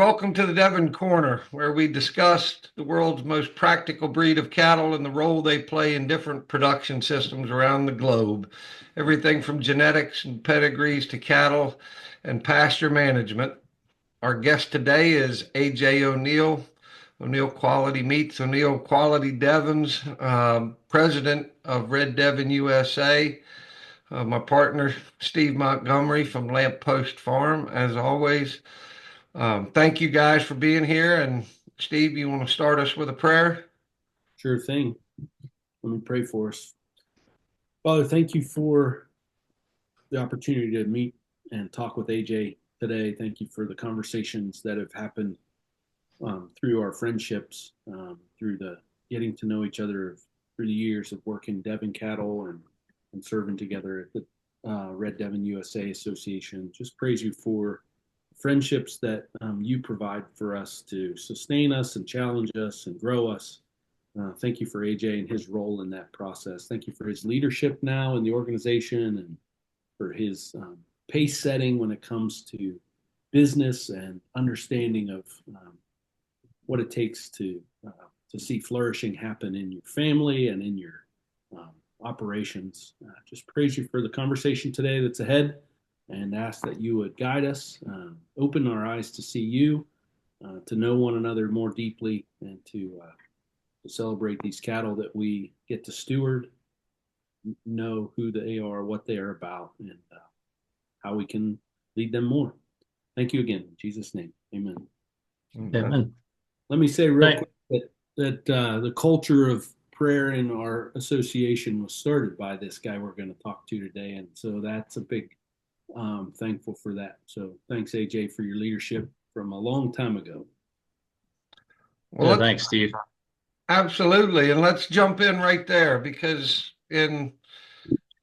welcome to the Devon Corner, where we discuss the world's most practical breed of cattle and the role they play in different production systems around the globe. Everything from genetics and pedigrees to cattle and pasture management. Our guest today is AJ O'Neill, O'Neill Quality Meats, O'Neill Quality Devons, president of Red Devon USA. My partner, Steve Montgomery from Lamppost Farm, as always. Thank you guys for being here. And Steve, you want to start us with a prayer? Sure thing. Let me pray for us. Father, thank you for the opportunity to meet and talk with AJ today. Thank you for the conversations that have happened through our friendships, through the getting to know each other through the years of working Devon cattle and serving together at the Red Devon USA Association. Just praise you for friendships that you provide for us to sustain us and challenge us and grow us. Thank you for AJ and his role in that process. Thank you for his leadership now in the organization and for his pace setting when it comes to business and understanding of what it takes to see flourishing happen in your family and in your operations. Just praise you for the conversation today that's ahead and ask that you would guide us, open our eyes to see you, to know one another more deeply, and to celebrate these cattle that we get to steward, know who they are, what they are about, and how we can lead them more. Thank you again. In Jesus' name, amen. Amen. Let me say real quick that the culture of prayer in our association was started by this guy we're going to talk to today, and so that's a big thankful for that. So thanks, AJ, for your leadership from a long time ago. Well, Yeah, thanks, Steve. Absolutely. And let's jump in right there because in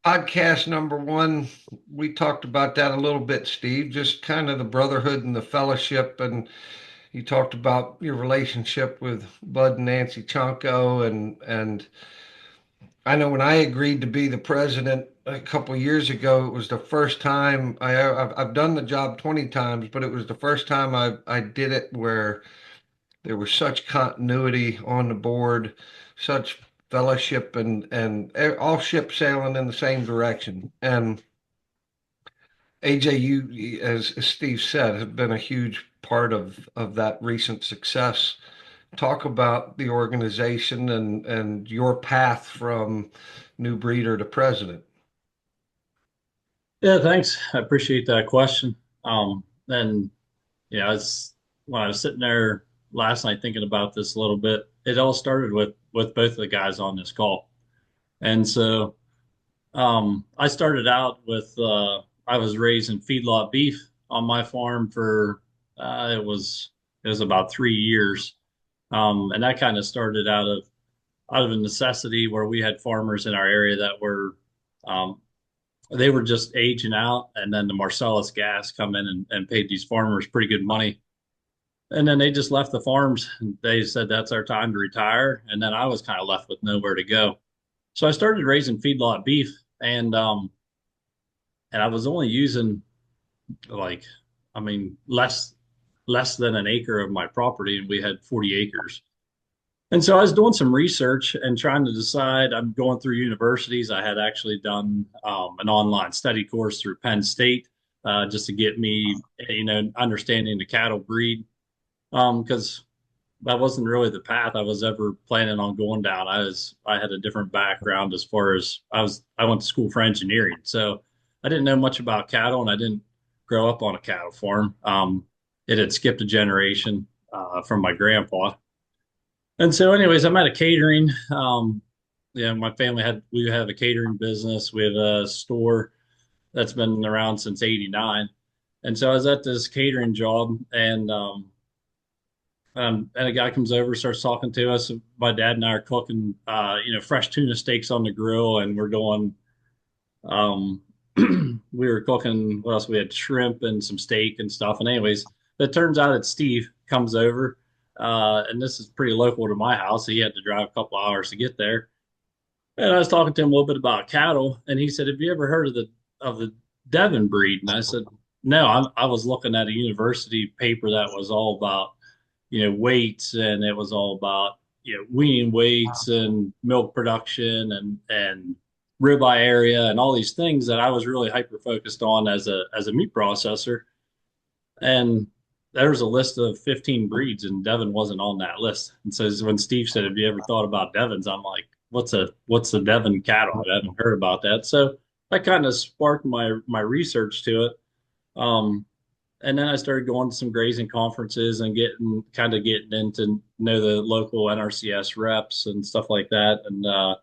podcast number one, we talked about that a little bit, Steve, just kind of the brotherhood and the fellowship. And you talked about your relationship with Bud and Nancy Chonko. And I know when I agreed to be the president a couple of years ago, it was the first time I've done the job 20 times, but it was the first time I did it where there was such continuity on the board, such fellowship, and all ships sailing in the same direction. And AJ, you, as Steve said, have been a huge part of that recent success. Talk about the organization and your path from new breeder to president. Yeah, thanks. I appreciate that question. And yeah, when I was sitting there last night thinking about this a little bit, it all started with both of the guys on this call. And so I started out with I was raising feedlot beef on my farm for it was about 3 years. And that kind of started out of a necessity where we had farmers in our area that were um, they were just aging out, and then the Marcellus gas come in and paid these farmers pretty good money. And then they just left the farms. And they said that's our time to retire. And then I was kind of left with nowhere to go. So I started raising feedlot beef, and I was only using like, I mean, less than an acre of my property, and we had 40 acres. And so I was doing some research and trying to decide. I'm going through universities. I had actually done an online study course through Penn State just to get me, understanding the cattle breed, because that wasn't really the path I was ever planning on going down. I had a different background as far as I went to school for engineering, so I didn't know much about cattle, and I didn't grow up on a cattle farm. It had skipped a generation from my grandpa. And so, anyways, I'm at a catering. Yeah, my family we have a catering business. We have a store that's been around since '89. And so I was at this catering job, and a guy comes over, starts talking to us. My dad and I are cooking, fresh tuna steaks on the grill, and we're going. Um, we were cooking. What else? We had shrimp and some steak and stuff. And anyways, it turns out that Steve comes over, and this is pretty local to my house. He had to drive a couple hours to get there. And I was talking to him a little bit about cattle, and he said, "Have you ever heard of the Devon breed?" And I said, no, I was looking at a university paper that was all about, weights, and it was all about, weaning weights and milk production and ribeye area and all these things that I was really hyper focused on as a meat processor. And there was a list of 15 breeds, and Devon wasn't on that list. And so when Steve said, "Have you ever thought about Devons?" I'm like, "What's a Devon cattle? I haven't heard about that." So that kind of sparked my research to it. Um, and then I started going to some grazing conferences and getting into know the local NRCS reps and stuff like that. And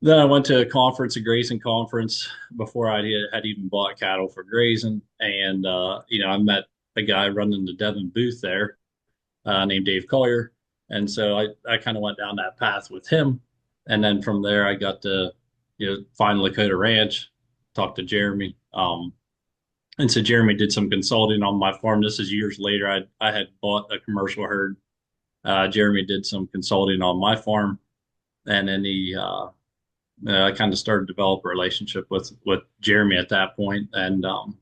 then I went to a conference, a grazing conference, before I had even bought cattle for grazing. And I met a guy running the Devon booth there, named Dave Collier. And so I kind of went down that path with him. And then from there, I got to, find Lakota Ranch, talk to Jeremy. And so Jeremy did some consulting on my farm. This is years later. I had bought a commercial herd. Jeremy did some consulting on my farm, and then I kind of started to develop a relationship with Jeremy at that point. And along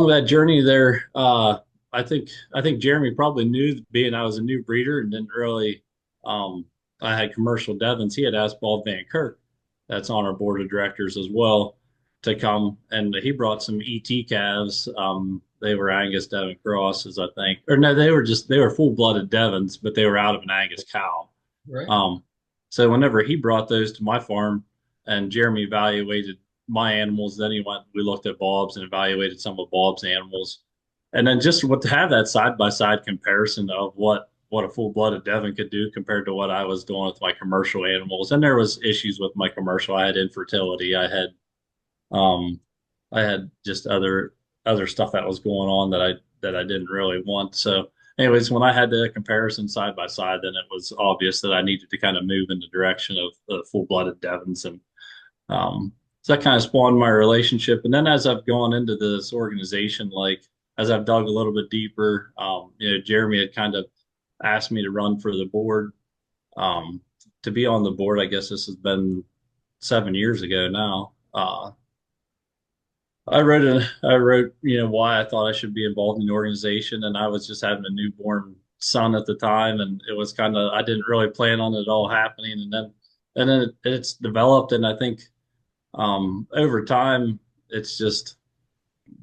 that journey there, I think Jeremy probably knew, being I was a new breeder and didn't really, um, I had commercial Devons. He had asked Bob Van Kirk, that's on our board of directors as well, to come, and he brought some ET calves. They were Angus Devon crosses, I think, or no, they were full blooded Devons, but they were out of an Angus cow. Right. Um, so whenever he brought those to my farm, and Jeremy evaluated my animals, then we looked at Bob's and evaluated some of Bob's animals. And then just what to have that side by side comparison of what a full blooded Devon could do compared to what I was doing with my commercial animals. And there was issues with my commercial. I had infertility. Um I had just other stuff that was going on that I didn't really want. So anyways, when I had the comparison side by side, then it was obvious that I needed to kind of move in the direction of the full blooded Devons. And so that kind of spawned my relationship. And then as I've gone into this organization, like as I've dug a little bit deeper, Jeremy had kind of asked me to run for the board. Um, to be on the board, I guess this has been 7 years ago now. I wrote, why I thought I should be involved in the organization, and I was just having a newborn son at the time, and it was kind of I didn't really plan on it all happening, and then it's developed, and I think over time it's just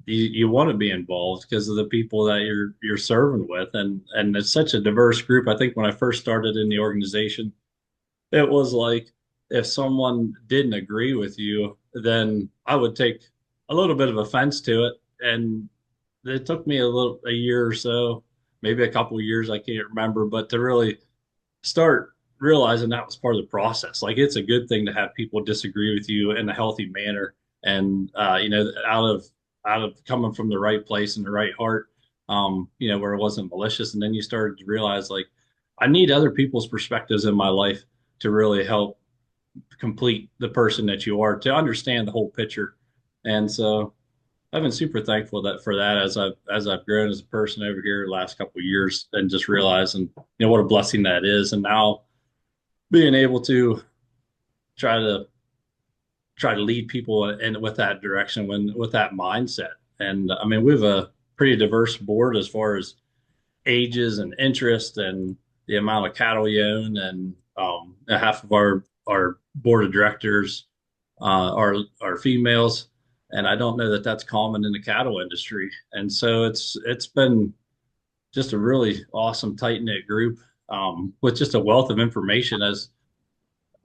you want to be involved because of the people that you're serving with, and it's such a diverse group. I think when I first started in the organization, it was like if someone didn't agree with you, then I would take a little bit of offense to it. And it took me a year or so, maybe a couple of years, I can't remember, but to really start realizing that was part of the process. Like it's a good thing to have people disagree with you in a healthy manner, and out of coming from the right place and the right heart, where it wasn't malicious. And then you started to realize like I need other people's perspectives in my life to really help complete the person that you are, to understand the whole picture. And so I've been super thankful for that as I've grown as a person over here the last couple of years, and just realizing what a blessing that is. And now being able to try to lead people in with that direction, with that mindset. And I mean, we have a pretty diverse board as far as ages and interest and the amount of cattle you own. And half of our board of directors are females, and I don't know that that's common in the cattle industry. And so it's been just a really awesome tight knit group, with just a wealth of information. As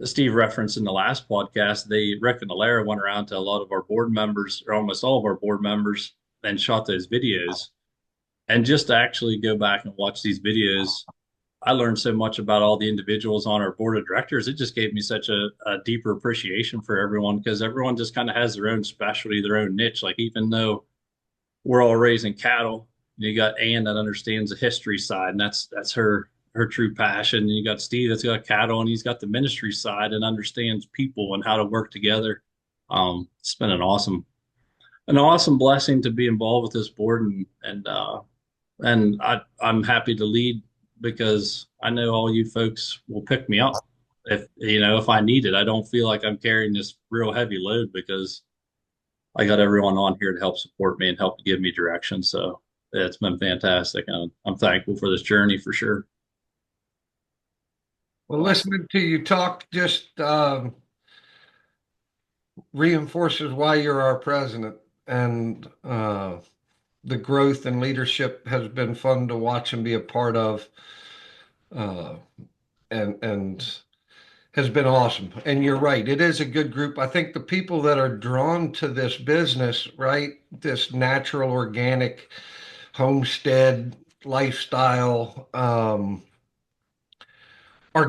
Steve referenced in the last podcast, Rick and Alara went around to a lot of our board members, or almost all of our board members, and shot those videos. And just to actually go back and watch these videos, I learned so much about all the individuals on our board of directors. It just gave me such a deeper appreciation for everyone, because everyone just kind of has their own specialty, their own niche. Like even though we're all raising cattle, you got Ann that understands the history side, and that's her true passion. And you got Steve that's got cattle, and he's got the ministry side and understands people and how to work together. It's been an awesome blessing to be involved with this board, and I'm happy to lead, because I know all you folks will pick me up if I need it. I don't feel like I'm carrying this real heavy load, because I got everyone on here to help support me and help to give me direction. So it's been fantastic. I'm thankful for this journey for sure. Well, Awesome. listening to you talk just reinforces why you're our president. And the growth and leadership has been fun to watch and be a part of. Uh, and has been awesome. And you're right, it is a good group. I think the people that are drawn to this business, right, this natural, organic homestead lifestyle, are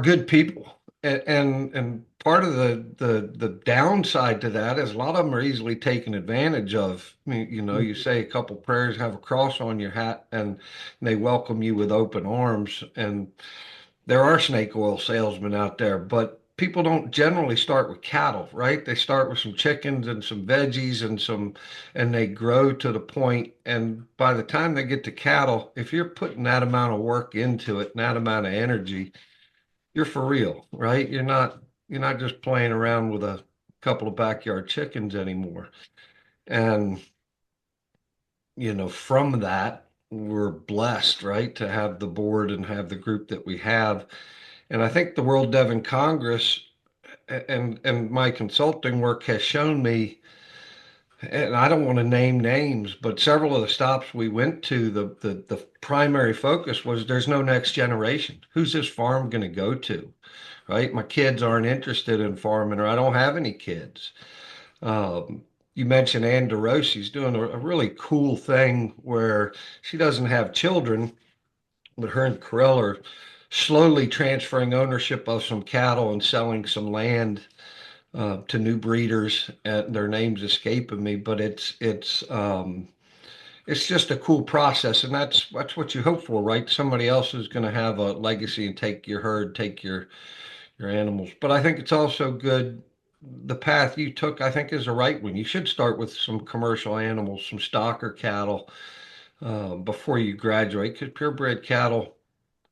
good people. And part of the downside to that is a lot of them are easily taken advantage of. I mean, you say a couple prayers, have a cross on your hat, and they welcome you with open arms. And there are snake oil salesmen out there, but people don't generally start with cattle, right? They start with some chickens and some veggies and they grow to the point. And by the time they get to cattle, if you're putting that amount of work into it and that amount of energy, you're for real, right? You're not just playing around with a couple of backyard chickens anymore. And, from that, we're blessed, right, to have the board and have the group that we have. And I think the World Devon Congress and my consulting work has shown me, and I don't want to name names, but several of the stops we went to, the primary focus was there's no next generation. Who's this farm going to go to? Right? My kids aren't interested in farming, or I don't have any kids. Um, you mentioned Ann DeRosie's doing a really cool thing where she doesn't have children, but her and Corell are slowly transferring ownership of some cattle and selling some land to new breeders. And their names escaping me, but it's just a cool process, and that's what you hope for, right? Somebody else is going to have a legacy and take your herd, take your animals. But I think it's also good. The path you took, I think, is the right one. You should start with some commercial animals, some stocker cattle, before you graduate, because purebred cattle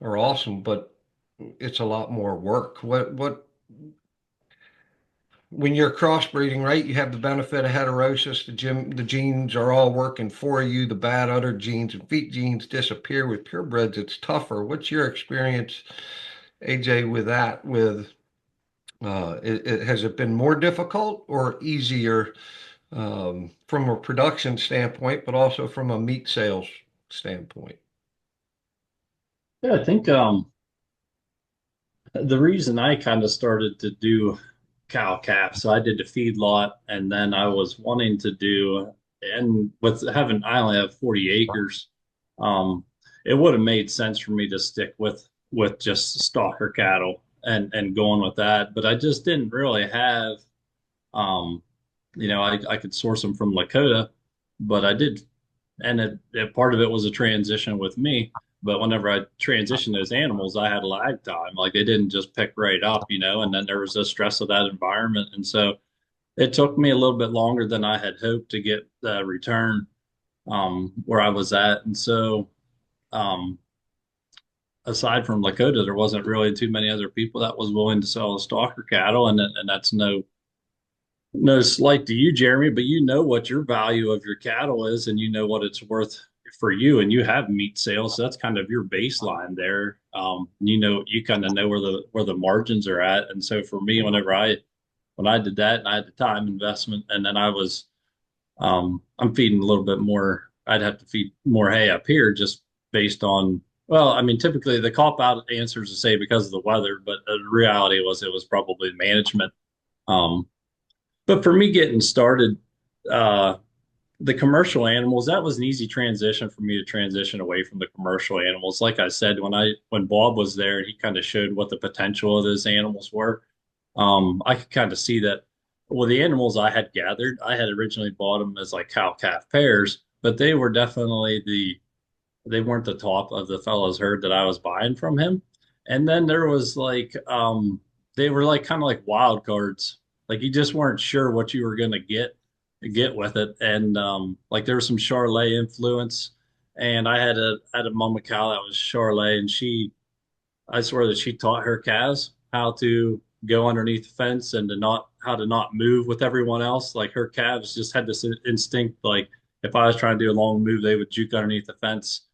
are awesome, but it's a lot more work. What when you're crossbreeding, right? You have the benefit of heterosis. The genes are all working for you. The bad udder genes and feet genes disappear. With purebreds, it's tougher. What's your experience, AJ, with that? Has it been more difficult or easier from a production standpoint, but also from a meat sales standpoint? Yeah, I think the reason I kind of started to do cow calf, so I did the feed lot, and then I was wanting to do, and with having I only have 40 acres, um, it would have made sense for me to stick with just stalker cattle and going with that, but I just didn't really have, um, I could source them from Lakota, but I did, and part of it was a transition with me. But whenever I transitioned those animals, I had a lag time. Like they didn't just pick right up, and then there was the stress of that environment. And so it took me a little bit longer than I had hoped to get the return where I was at. And so, um, aside from Lakota, there wasn't really too many other people that was willing to sell the stalker cattle. And that's no slight to you, Jeremy, but you know what your value of your cattle is and you know what it's worth for you. And you have meat sales. So that's kind of your baseline there. You kind of know where the margins are at. And so for me, when I did that and I had the time investment and then I'm feeding a little bit more, I'd have to feed more hay up here just based on, well, I mean, typically the cop out answers to say because of the weather, but the reality was it was probably management. Um, but for me getting started, uh, the commercial animals, that was an easy transition for me to transition away from the commercial animals. Like I said, when Bob was there, he kind of showed what the potential of those animals were. I could kind of see that. Well, the animals I had gathered, I had originally bought them as like cow calf pairs, but they were definitely they weren't the top of the fellow's herd that I was buying from him. And then there was like they were like kind of like wild cards. Like you just weren't sure what you were gonna get with it. And like there was some Charlet influence. And I had a mama cow that was Charlet and I swear that she taught her calves how to go underneath the fence and to not how to not move with everyone else. Like her calves just had this instinct, like if I was trying to do a long move, they would juke underneath the fence,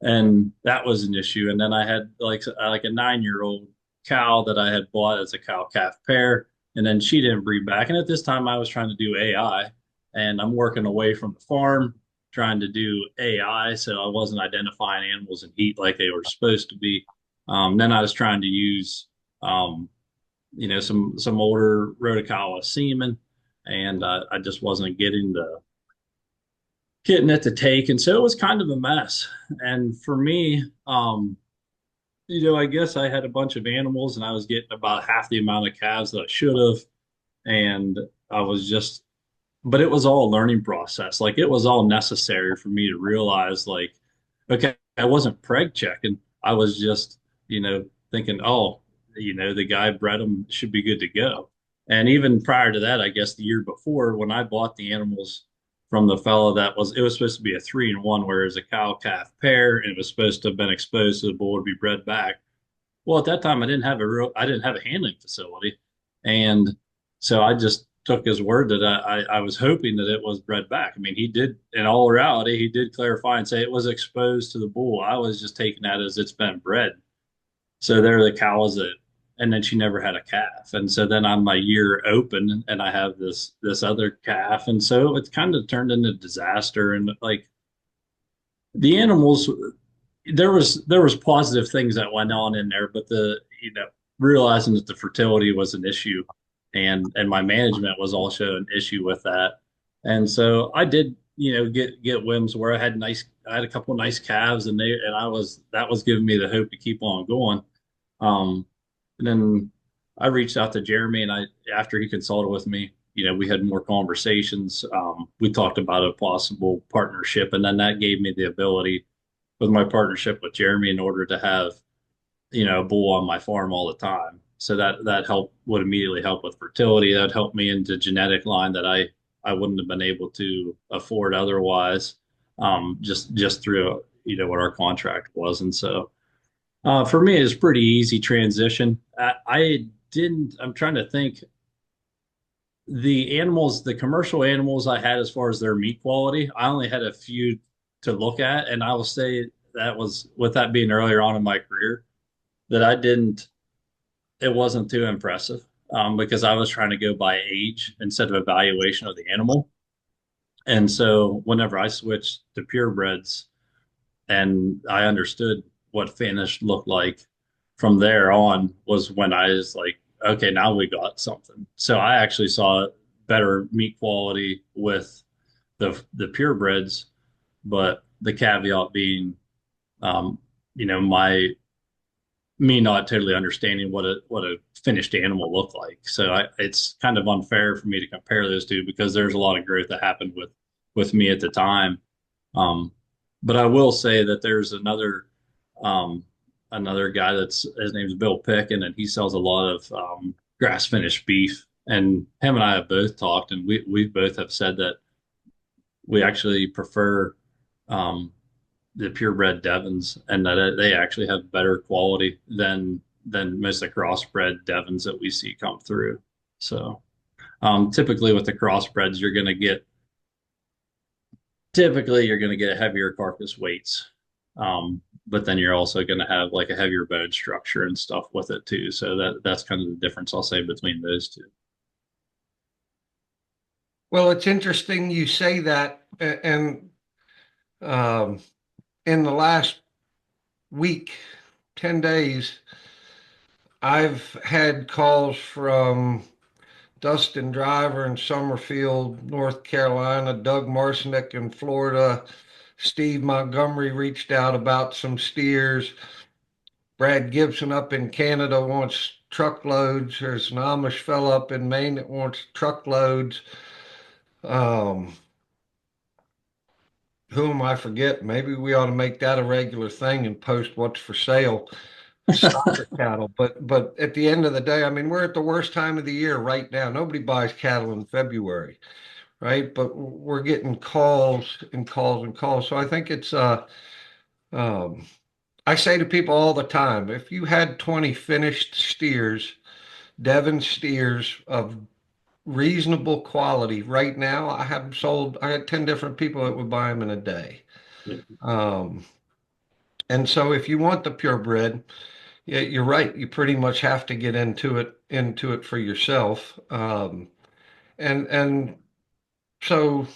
and that was an issue. And then I had like a 9 year old cow that I had bought as a cow calf pair, and then she didn't breed back. And at this time, I was trying to do AI, and I'm working away from the farm trying to do AI, so I wasn't identifying animals in heat like they were supposed to be. Then I was trying to use um, some older Rotakawa semen, and I just wasn't getting it to take, and so it was kind of a mess. And for me, I guess I had a bunch of animals, and I was getting about half the amount of calves that I should have, and I was just, but it was all a learning process. Like it was all necessary for me to realize, like, okay, I wasn't preg checking. I was just, thinking, oh, the guy bred them should be good to go. And even prior to that, I guess the year before, when I bought the animals from the fellow it was supposed to be a 3-in-1, whereas a cow calf pair, and it was supposed to have been exposed to the bull to be bred back. Well, at that time, I didn't have a handling facility, and so I just took his word that I was hoping that it was bred back. I mean, he did, in all reality, he did clarify and say it was exposed to the bull. I was just taking that as it's been bred. So there the cow was it, and then she never had a calf, and so then I'm a year open, and I have this other calf, and so it's kind of turned into disaster. And like the animals, there was positive things that went on in there, but realizing that the fertility was an issue, and my management was also an issue with that. And so I did, get whims where I had a couple of nice calves, and that was giving me the hope to keep on going. And then I reached out to Jeremy, and after he consulted with me, we had more conversations. We talked about a possible partnership, and then that gave me the ability with my partnership with Jeremy in order to have, a bull on my farm all the time. So that would immediately help with fertility. That helped me into genetic line that I wouldn't have been able to afford otherwise, just through what our contract was. And so for me, it's pretty easy transition. I didn't. I'm trying to think. The commercial animals I had as far as their meat quality, I only had a few to look at, and I will say that was with that being earlier on in my career that I didn't. It wasn't too impressive because I was trying to go by age instead of evaluation of the animal. And so whenever I switched to purebreds and I understood what finish looked like from there on was when I was like, okay, now we got something. So I actually saw better meat quality with the purebreds, but the caveat being, my me not totally understanding what a finished animal looked like. So it's kind of unfair for me to compare those two because there's a lot of growth that happened with me at the time. Um, but I will say that there's another guy that's his name's Bill Pickin, and he sells a lot of grass finished beef. And him and I have both talked, and we both have said that we actually prefer um, the purebred Devons, and that they actually have better quality than most of the crossbred Devons that we see come through. So typically with the crossbreds, you're going to get heavier carcass weights. But then you're also going to have like a heavier bone structure and stuff with it too. So that's kind of the difference I'll say between those two. Well, it's interesting you say that. And in the last week, 10 days, I've had calls from Dustin Driver in Summerfield, North Carolina, Doug Marcinick in Florida, Steve Montgomery reached out about some steers. Brad Gibson up in Canada wants truckloads. There's an Amish fellow up in Maine that wants truckloads. Um, whom I forget. Maybe we ought to make that a regular thing and post what's for sale for stopper cattle. But at the end of the day, I mean, we're at the worst time of the year right now. Nobody buys cattle in February, right? But we're getting calls and calls and calls. So I think it's um I say to people all the time, if you had 20 finished steers Devon steers of reasonable quality. Right now, I had 10 different people that would buy them in a day. Yeah. Um, and so if you want the purebred, yeah, you're right. You pretty much have to get into it for yourself. And so,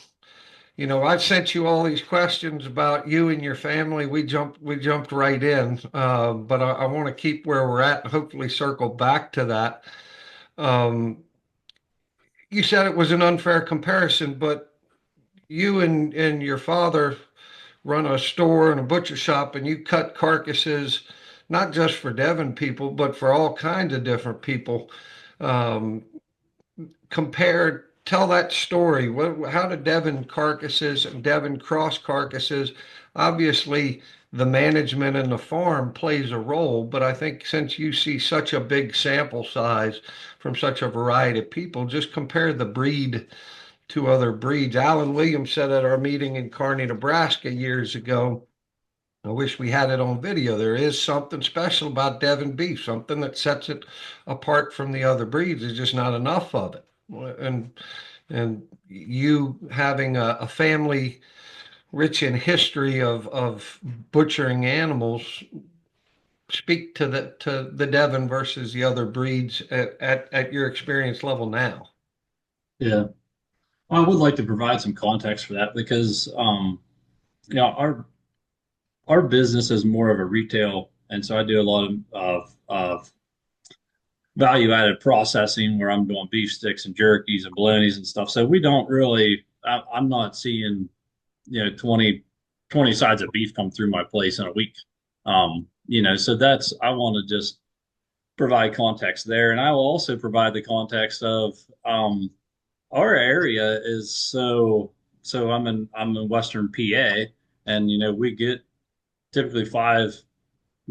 I've sent you all these questions about you and your family. We jumped right in, but I want to keep where we're at and hopefully circle back to that. Um, you said it was an unfair comparison, but you and your father run a store and a butcher shop, and you cut carcasses, not just for Devon people, but for all kinds of different people. Um, Tell that story. How do Devon carcasses and Devon cross carcasses? Obviously, the management and the farm plays a role, but I think since you see such a big sample size from such a variety of people, just compare the breed to other breeds. Alan Williams said at our meeting in Kearney, Nebraska years ago, I wish we had it on video. There is something special about Devon beef, something that sets it apart from the other breeds. There's just not enough of it. And you having a family rich in history of butchering animals, speak to the Devon versus the other breeds at your experience level now. Yeah. I would like to provide some context for that because our business is more of a retail, and so I do a lot of value added processing where I'm doing beef sticks and jerkies and bolognas and stuff. So we don't really, I'm not seeing 20 sides of beef come through my place in a week. So that's I want to just provide context there, and I will also provide the context of our area is so I'm in Western PA, and we get typically 5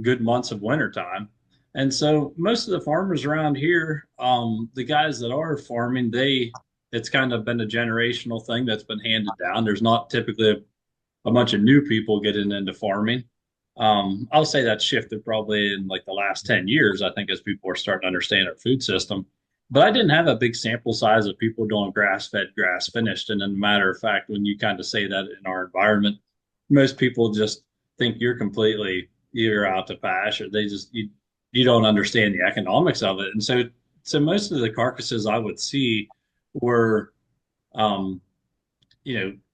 good months of wintertime. And so most of the farmers around here, the guys that are farming, it's kind of been a generational thing that's been handed down. There's not typically a bunch of new people getting into farming. I'll say that's shifted probably in like the last 10 years, I think, as people are starting to understand our food system. But I didn't have a big sample size of people doing grass fed, grass finished. And as a matter of fact, when you kind of say that in our environment, most people just think you're out to pasture. You don't understand the economics of it. And so most of the carcasses I would see were um,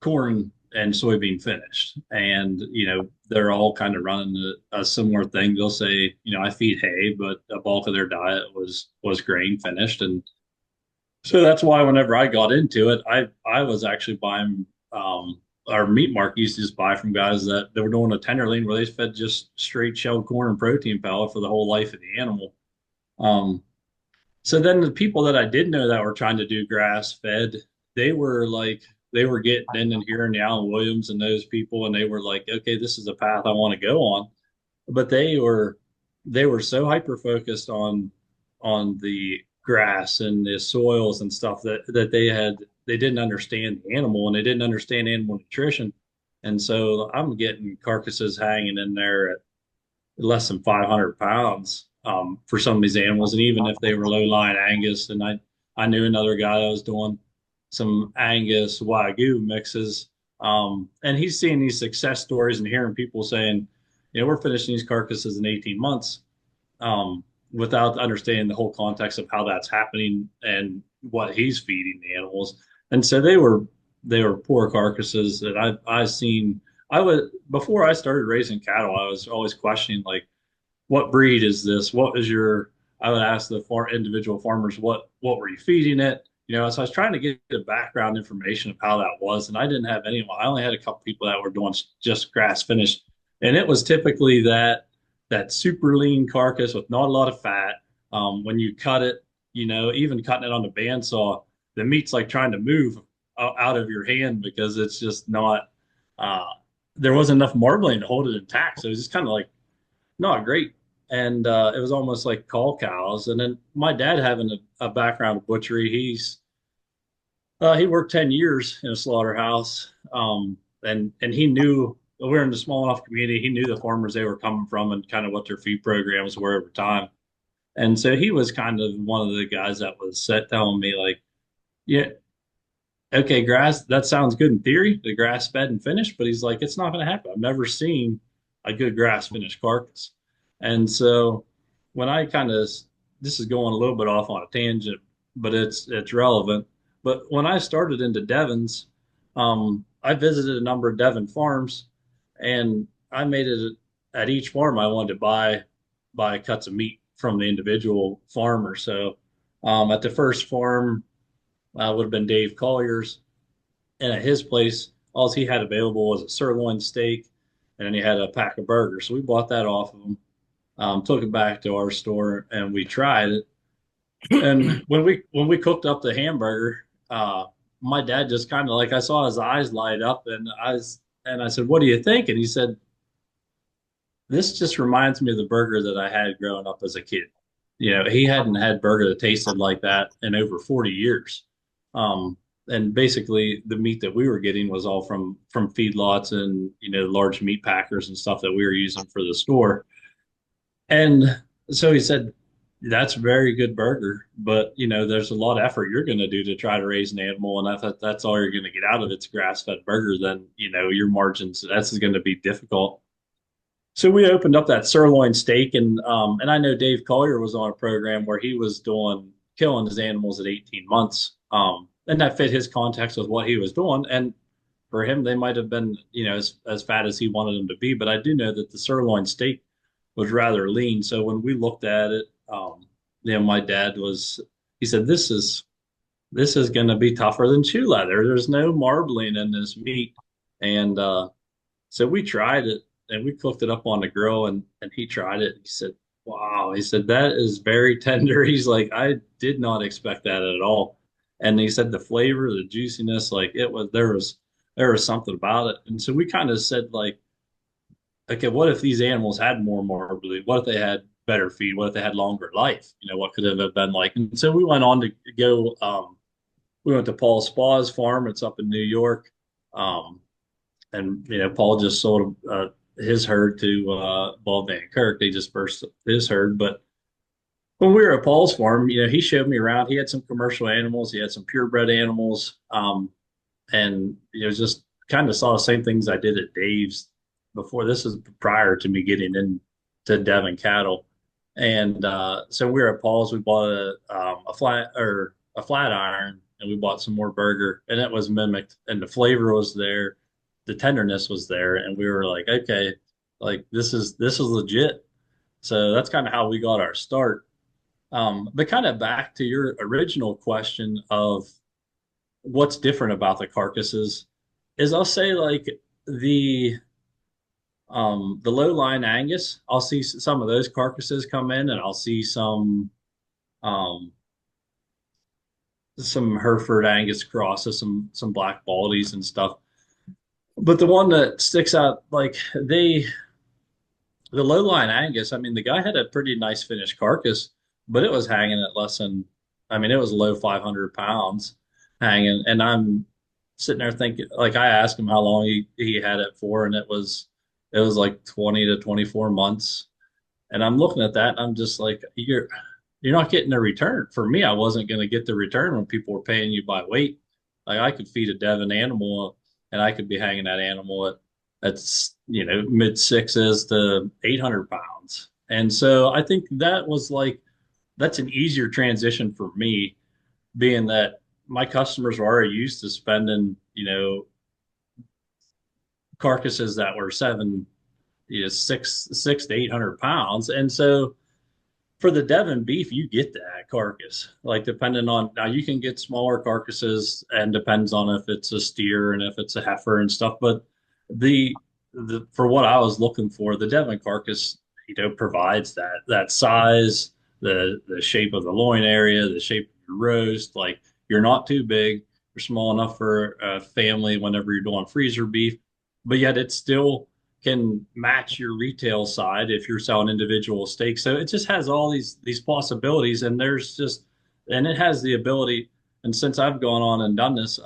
corn and soybean finished. And, they're all kind of running a similar thing. They'll say, I feed hay, but a bulk of their diet was grain finished. And so that's why whenever I got into it, I was actually buying our meat market used to just buy from guys that they were doing a tenderloin where they fed just straight shelled corn and protein pellet for the whole life of the animal. Um, so then the people that I did know that were trying to do grass fed, they were like they were getting in and hearing the Alan Williams and those people, and they were like, okay, this is the path I want to go on. But they were so hyper focused on the grass and the soils and stuff that they didn't understand the animal and they didn't understand animal nutrition. And so I'm getting carcasses hanging in there at less than 500 pounds for some of these animals. And even if they were low line Angus, and I knew another guy that was doing some Angus Wagyu mixes. And he's seeing these success stories and hearing people saying, we're finishing these carcasses in 18 months without understanding the whole context of how that's happening and what he's feeding the animals. And so they were poor carcasses that I seen. I would before I started raising cattle, I was always questioning like, what breed is this? What is your? I would ask the individual farmers, what were you feeding it? So I was trying to get the background information of how that was, and I didn't have anyone. I only had a couple people that were doing just grass finished, and it was typically that super lean carcass with not a lot of fat. When you cut it, even cutting it on the bandsaw, the meat's like trying to move out of your hand because it's just not. Uh, there wasn't enough marbling to hold it intact, so it was just kind of like not great. And it was almost like call cows. And then my dad having a background of butchery, he worked 10 years in a slaughterhouse, and he knew we were in a small enough community. He knew the farmers they were coming from and kind of what their feed programs were over time. And so he was kind of one of the guys that was set telling me like, yeah, okay, grass, that sounds good in theory, the grass fed and finished, but he's like, it's not going to happen. I've never seen a good grass finished carcass. And so when I kind of, this is going a little bit off on a tangent, but it's relevant. But when I started into Devons, I visited a number of Devon farms, and I made it at each farm I wanted to buy cuts of meat from the individual farmer. So at the first farm, would have been Dave Collier's, and at his place, all he had available was a sirloin steak, and then he had a pack of burgers. So we bought that off of him, took it back to our store, and we tried it. And when we cooked up the hamburger, my dad just kind of like I saw his eyes light up, and I said, "What do you think?" And he said, "This just reminds me of the burger that I had growing up as a kid." You know, he hadn't had burger that tasted like that in over 40 years. And basically the meat that we were getting was all from feedlots and, large meat packers and stuff that we were using for the store. And so he said, that's a very good burger, but there's a lot of effort you're going to do to try to raise an animal, and that's all you're going to get out of it's grass-fed burger. Then your margins, that's going to be difficult. So we opened up that sirloin steak, and I know Dave Collier was on a program where he was doing killing his animals at 18 months, and that fit his context with what he was doing. And for him, they might have been as fat as he wanted them to be. But I do know that the sirloin steak was rather lean. So when we looked at it, my dad was he said this is going to be tougher than shoe leather. There's no marbling in this meat, and so we tried it and we cooked it up on the grill, and he tried it. He said, "Wow." He said, "That is very tender." He's like, "I did not expect that at all." And he said the flavor, the juiciness, like there was something about it. And so we kind of said like, okay, what if these animals had more morbidity? What if they had better feed? What if they had longer life? What could it have been like? And so we went on to go, we went to Paul Spa's farm. It's up in New York. Um, and Paul just sold his herd to Bald Van Kirk. They just burst his herd. But when we were at Paul's farm, he showed me around. He had some commercial animals. He had some purebred animals, and just kind of saw the same things I did at Dave's before. This is prior to me getting into Devon cattle. And so we were at Paul's. We bought a flat iron, and we bought some more burger, and it was mimicked, and the flavor was there, the tenderness was there, and we were like, okay, like this is legit. So that's kind of how we got our start. But kind of back to your original question of what's different about the carcasses is I'll say like the the low line Angus, I'll see some of those carcasses come in, and I'll see um some Hereford Angus crosses, some black baldies and stuff. But the one that sticks out, like the low line Angus, I mean, the guy had a pretty nice finished carcass, but it was hanging at less than, I mean, it was low 500 pounds hanging. And I'm sitting there thinking, like, I asked him how long he had it for, and it was like 20 to 24 months. And I'm looking at that, and I'm just like, you're not getting a return. For me, I wasn't going to get the return when people were paying you by weight. Like I could feed a Devon animal, and I could be hanging that animal at mid sixes to 800 pounds. And so I think that was like that's an easier transition for me, being that my customers were already used to spending carcasses that were six to 800 pounds. And so for the Devon beef, you get that carcass. Like depending on now, you can get smaller carcasses, and depends on if it's a steer and if it's a heifer and stuff. But the for what I was looking for, the Devon carcass, provides that size, the shape of the loin area, the shape of your roast. Like you're not too big, you're small enough for a family whenever you're doing freezer beef, but yet it still can match your retail side if you're selling individual steaks. So it just has all these possibilities, and it has the ability. And since I've gone on and done this,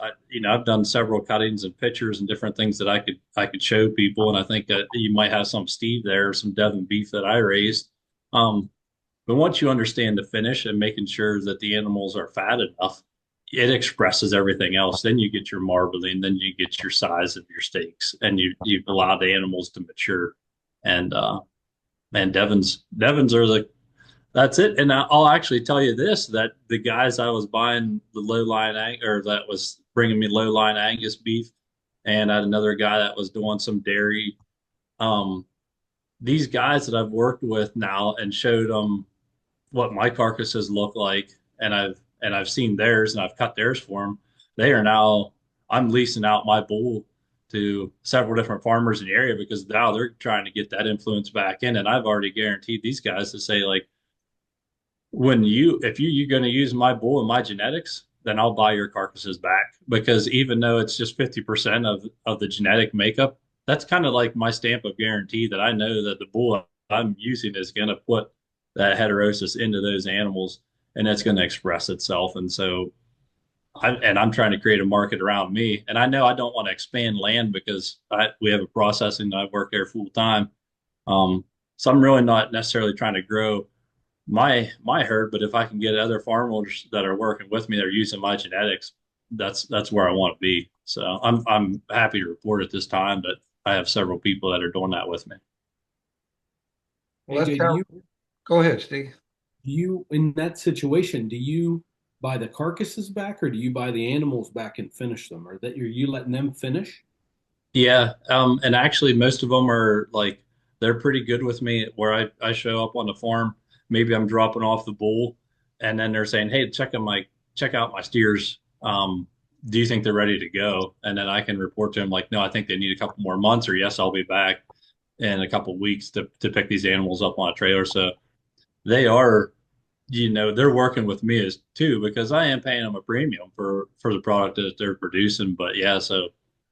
I've done several cuttings and pictures and different things that I could show people. And I think that you might have some Steve there, some Devon beef that I raised. Um, But once you understand the finish and making sure that the animals are fat enough, it expresses everything else. Then you get your marbling, then you get your size of your steaks, and you've allowed the animals to mature. And man, Devons are the that's it. And I'll actually tell you this, that the guys I was buying the low line or that was bringing me low line Angus beef, and I had another guy that was doing some dairy. Um, these guys that I've worked with now and showed them what my carcasses look like, and I've seen theirs and I've cut theirs for them. They are now I'm leasing out my bull to several different farmers in the area because now they're trying to get that influence back in, and I've already guaranteed these guys to say like when if you're going to use my bull and my genetics, then I'll buy your carcasses back because even though it's just 50% of the genetic makeup, that's kind of like my stamp of guarantee that I know that the bull I'm using is going to put that heterosis into those animals and it's going to express itself. And so I'm trying to create a market around me. And I know I don't want to expand land because we have a processing that I work there full time. So I'm really not necessarily trying to grow my herd, but if I can get other farmers that are working with me that are using my genetics, that's where I want to be. So I'm happy to report at this time that I have several people that are doing that with me. Well, AJ, go ahead, Steve. do you in that situation, do you buy the carcasses back or do you buy the animals back and finish them? Or that are you letting them finish? Yeah, and actually most of them are like they're pretty good with me where I show up on the farm. Maybe I'm dropping off the bull and then they're saying, "Hey, check out my steers. Do you think they're ready to go?" And then I can report to them like, "No, I think they need a couple more months," or "Yes, I'll be back in a couple weeks to pick these animals up on a trailer." So they are, they're working with me as too because I am paying them a premium for the product that they're producing. But yeah, so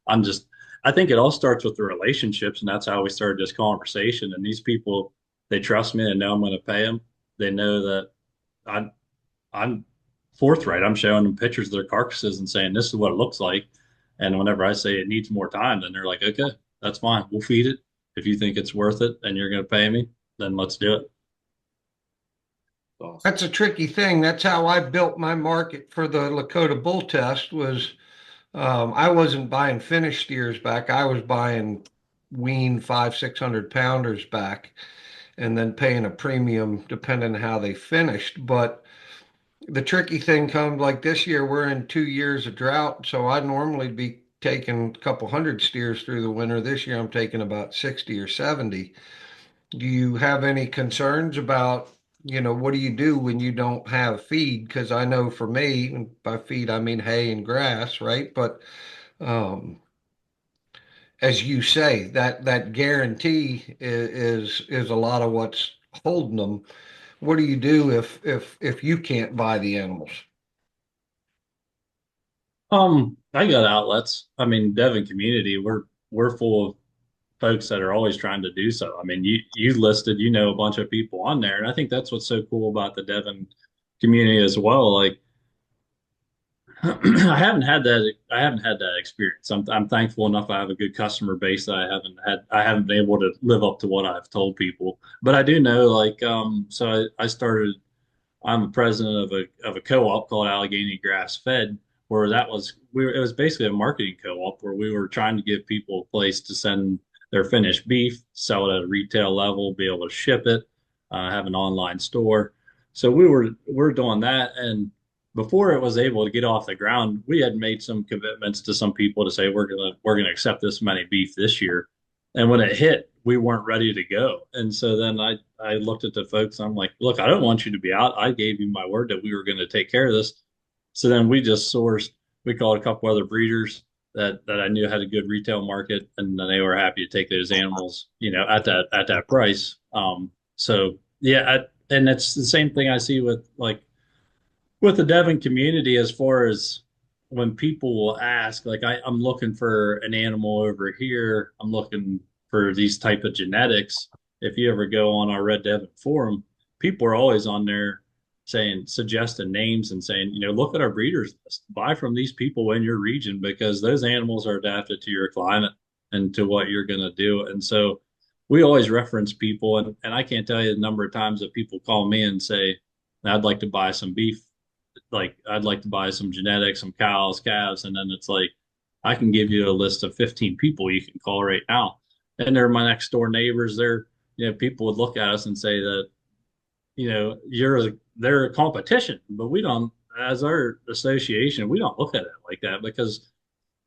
I'm just I think it all starts with the relationships, and that's how we started this conversation. And these people, they trust me and know I'm going to pay them. They know that I'm I'm forthright. I'm showing them pictures of their carcasses and saying this is what it looks like. And whenever I say it needs more time, then they're like, okay, that's fine. We'll feed it. If you think it's worth it and you're going to pay me, then let's do it. Awesome. That's a tricky thing. That's how I built my market for the Lakota bull test was I wasn't buying finished steers back. I was buying wean 600 pounders back and then paying a premium depending on how they finished. But the tricky thing comes like this year, we're in 2 years of drought. So I'd normally be taking a couple hundred steers through the winter. This year I'm taking about 60 or 70. Do you have any concerns about, what do you do when you don't have feed? Because I know for me, and by feed I mean hay and grass, right? But um, as you say, that guarantee is a lot of what's holding them. What do you do if you can't buy the animals? I got outlets. I mean, Devon community, we're full of folks that are always trying to do so. I mean, you listed, a bunch of people on there, and I think that's what's so cool about the Devon community as well. Like I haven't had that experience. I'm thankful enough I have a good customer base that I haven't been able to live up to what I've told people. But I do know like so I started I'm a president of a co-op called Allegheny Grass Fed, where it was basically a marketing co-op where we were trying to give people a place to send their finished beef, sell it at a retail level, be able to ship it, have an online store. So we're doing that, and before it was able to get off the ground, we had made some commitments to some people to say we're gonna accept this many beef this year. And when it hit, we weren't ready to go. And so then I looked at the folks. I'm like, look, I don't want you to be out. I gave you my word that we were going to take care of this. So then we just sourced. We called a couple other breeders that I knew had a good retail market, and then they were happy to take those animals, at that price. So yeah, and it's the same thing I see with the Devon community as far as when people will ask, like I'm looking for an animal over here, I'm looking for these type of genetics. If you ever go on our Red Devon forum, people are always on there suggesting names and saying, look at our breeders list, buy from these people in your region because those animals are adapted to your climate and to what you're going to do. And so we always reference people, and I can't tell you the number of times that people call me and say, I'd like to buy some beef, like I'd like to buy some genetics, some cows, calves, and then it's like I can give you a list of 15 people you can call right now, and they're my next door neighbors. They're, people would look at us and say that, they're a competition, but we don't, as our association, we don't look at it like that because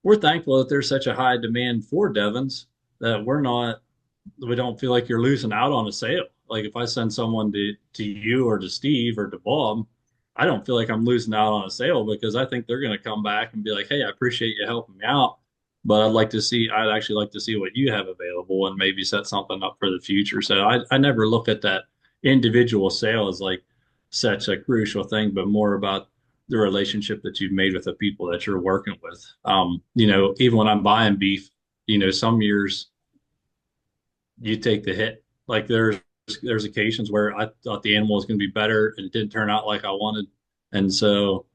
we're thankful that there's such a high demand for Devons that we don't feel like you're losing out on a sale. Like if I send someone to you or to Steve or to Bob, I don't feel like I'm losing out on a sale because I think they're going to come back and be like, "Hey, I appreciate you helping me out, but I'd actually like to see what you have available and maybe set something up for the future." So I never look at that individual sale as like such a crucial thing, but more about the relationship that you've made with the people that you're working with. Even when I'm buying beef, some years you take the hit. Like there's occasions where I thought the animal was going to be better and it didn't turn out like I wanted, and so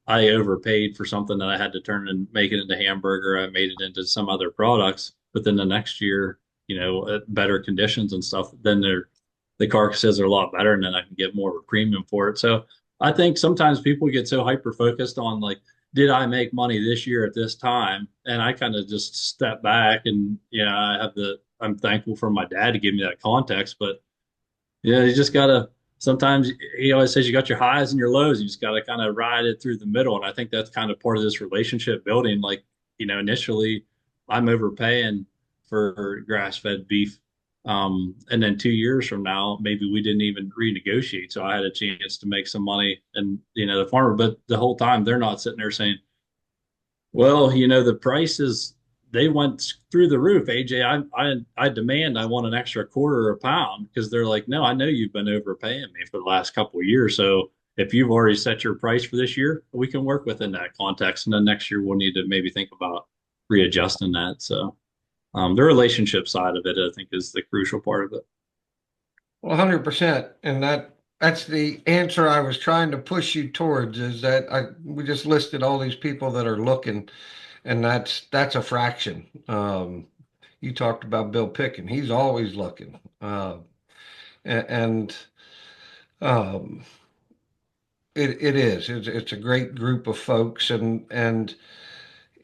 I overpaid for something that I had to turn and make it into hamburger. I made it into some other products, but then the next year, at better conditions and stuff, then the carcasses are a lot better, and then I can get more of a premium for it. So I think sometimes people get so hyper focused on like, did I make money this year at this time? And I kind of just step back and I'm thankful for my dad to give me that context, but you just gotta sometimes he always says you got your highs and your lows. You just gotta kind of ride it through the middle. And I think that's kind of part of this relationship building. Like, initially I'm overpaying for grass-fed beef. And then 2 years from now, maybe we didn't even renegotiate. So I had a chance to make some money and, the farmer, but the whole time they're not sitting there saying, well, the prices they went through the roof. AJ, I demand I want an extra quarter a pound because they're like, no, I know you've been overpaying me for the last couple of years. So if you've already set your price for this year, we can work within that context. And then next year we'll need to maybe think about readjusting that. So the relationship side of it, I think, is the crucial part of it. Well, 100%. And that's the answer I was trying to push you towards is that we just listed all these people that are looking, and that's a fraction. You talked about Bill Picken. He's always looking. And um, it is. It's a great group of folks, and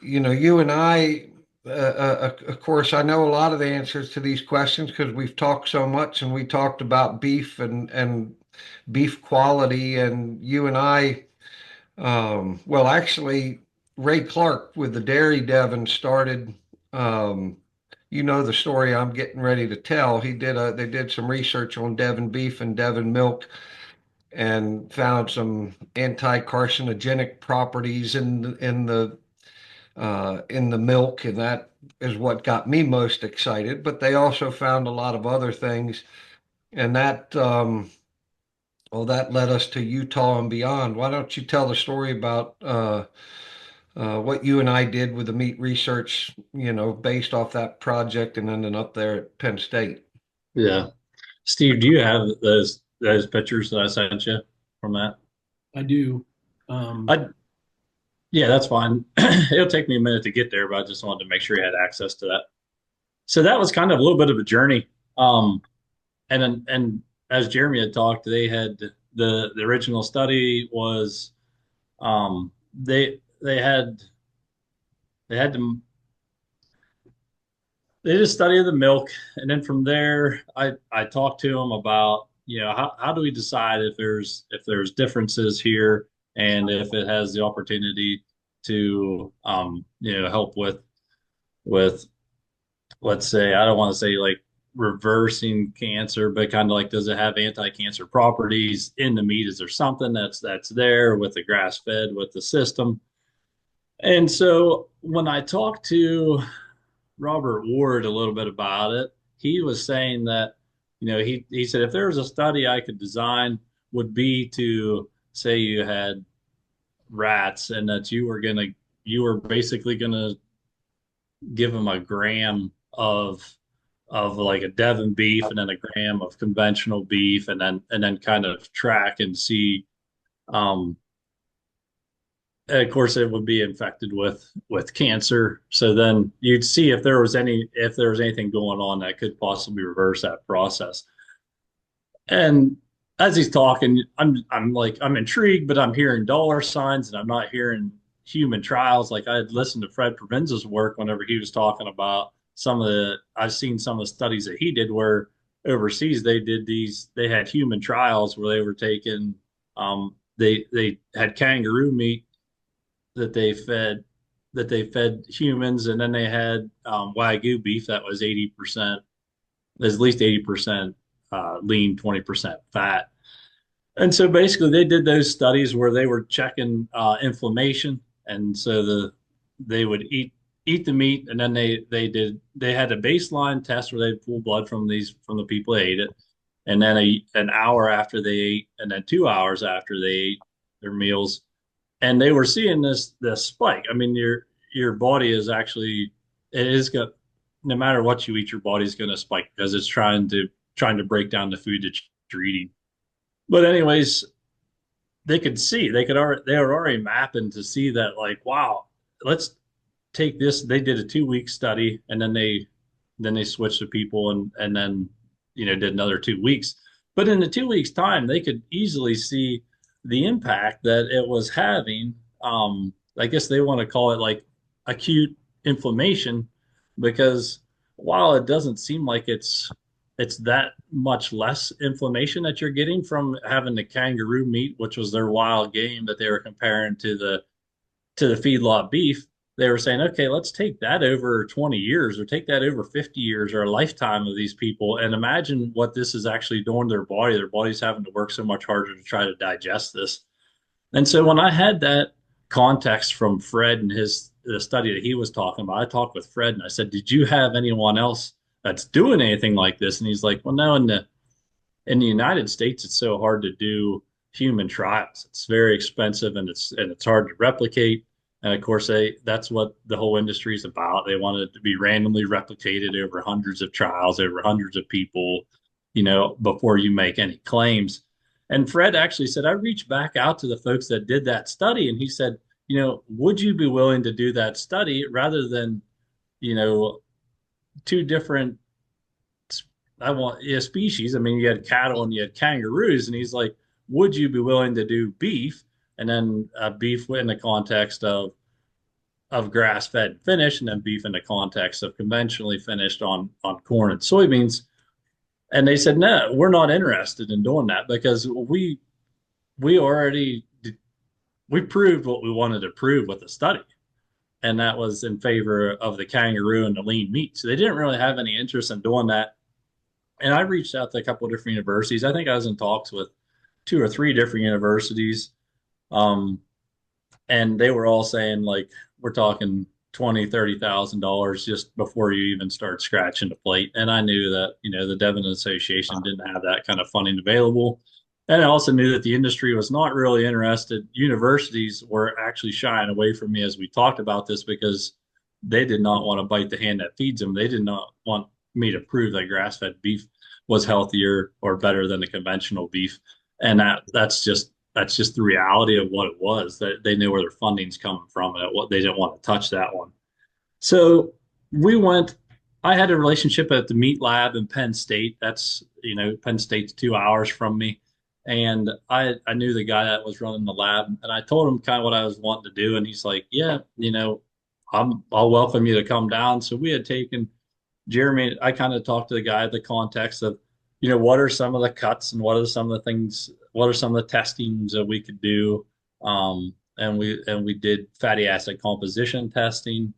you and I, of course, I know a lot of the answers to these questions because we've talked so much, and we talked about beef and beef quality, and you and I, well, actually, Ray Clark with the Dairy Devon started. Um, the story I'm getting ready to tell. They did some research on Devon beef and Devon milk and found some anti-carcinogenic properties in the milk, and that is what got me most excited. But they also found a lot of other things, and that led us to Utah and beyond. Why don't you tell the story about what you and I did with the meat research, based off that project and ending up there at Penn State? Yeah. Steve, do you have those pictures that I sent you from that? I do. I Yeah, that's fine. It'll take me a minute to get there, but I just wanted to make sure you had access to that. So that was kind of a little bit of a journey. And as Jeremy had talked, they had the original study was they had to they did a study of the milk, and then from there, I talked to them about how do we decide if there's differences here and if it has the opportunity to help with let's say I don't want to say like reversing cancer, but kind of like does it have anti-cancer properties in the meat? Is there something that's there with the grass fed with the system? And so when I talked to Robert Ward a little bit about it, he was saying that, he said if there was a study I could design would be to say you had rats and that you were basically gonna give them a gram of like a Devon beef and then a gram of conventional beef and then kind of track and see um of course, it would be infected with cancer. So then you'd see if there was anything going on that could possibly reverse that process. And as he's talking, I'm like I'm intrigued, but I'm hearing dollar signs and I'm not hearing human trials. Like I had listened to Fred Provenza's work whenever he was talking about I've seen some of the studies that he did where overseas they had human trials where they were taking they had kangaroo meat that they fed humans, and then they had wagyu beef that was 80%, at least 80% lean, 20% fat. And so basically, they did those studies where they were checking inflammation, and so they would eat the meat, and then they had a baseline test where they pull blood from the people that ate it, and then an hour after they ate, and then 2 hours after they ate their meals, and they were seeing this spike. I mean, your body is actually it is going no matter what you eat, your body's going to spike because it's trying to break down the food that you're eating. But anyways, they were already mapping to see that like wow, let's take this. They did a 2 week study and then they switched to people and then did another 2 weeks. But in the 2 weeks time, they could easily see the impact that it was having. I guess they want to call it like acute inflammation because while it doesn't seem like it's that much less inflammation that you're getting from having the kangaroo meat, which was their wild game that they were comparing to the feedlot beef. They were saying, okay, let's take that over 20 years or take that over 50 years or a lifetime of these people and imagine what this is actually doing to their body. Their body's having to work so much harder to try to digest this. And so when I had that context from Fred and the study that he was talking about, I talked with Fred and I said, "Did you have anyone else that's doing anything like this?" And he's like, "Well, no, in the United States, it's so hard to do human trials. It's very expensive and it's hard to replicate. And of course, that's what the whole industry is about. They want it to be randomly replicated over hundreds of trials, over hundreds of people, before you make any claims." And Fred actually said, I reached back out to the folks that did that study, and he said, would you be willing to do that study rather than, you know, two different species? I mean, you had cattle and you had kangaroos, and he's like, would you be willing to do beef and then beef in the context of grass fed finished, and then beef in the context of conventionally finished on corn and soybeans? And they said, no, we're not interested in doing that because we already we proved what we wanted to prove with the study, and that was in favor of the kangaroo and the lean meat. So they didn't really have any interest in doing that. And I reached out to a couple of different universities. I think I was in talks with two or three different universities, um, and they were all saying like we're talking 20, $30,000 just before you even start scratching the plate. And I knew that the Devon Association didn't have that kind of funding available, and I also knew that the industry was not really interested. Universities were actually shying away from me as we talked about this because they did not want to bite the hand that feeds them. They did not want me to prove that grass-fed beef was healthier or better than the conventional beef, and that's just the reality of what it was. That they knew where their funding's coming from, and they didn't want to touch that one. So we went. I had a relationship at the meat lab in Penn State. That's Penn State's 2 hours from me, and I knew the guy that was running the lab, and I told him kind of what I was wanting to do, and he's like, "Yeah, I'll welcome you to come down." So we had taken Jeremy. I kind of talked to the guy at the context of, what are some of the cuts and what are some of the testings that we could do. And we did fatty acid composition testing.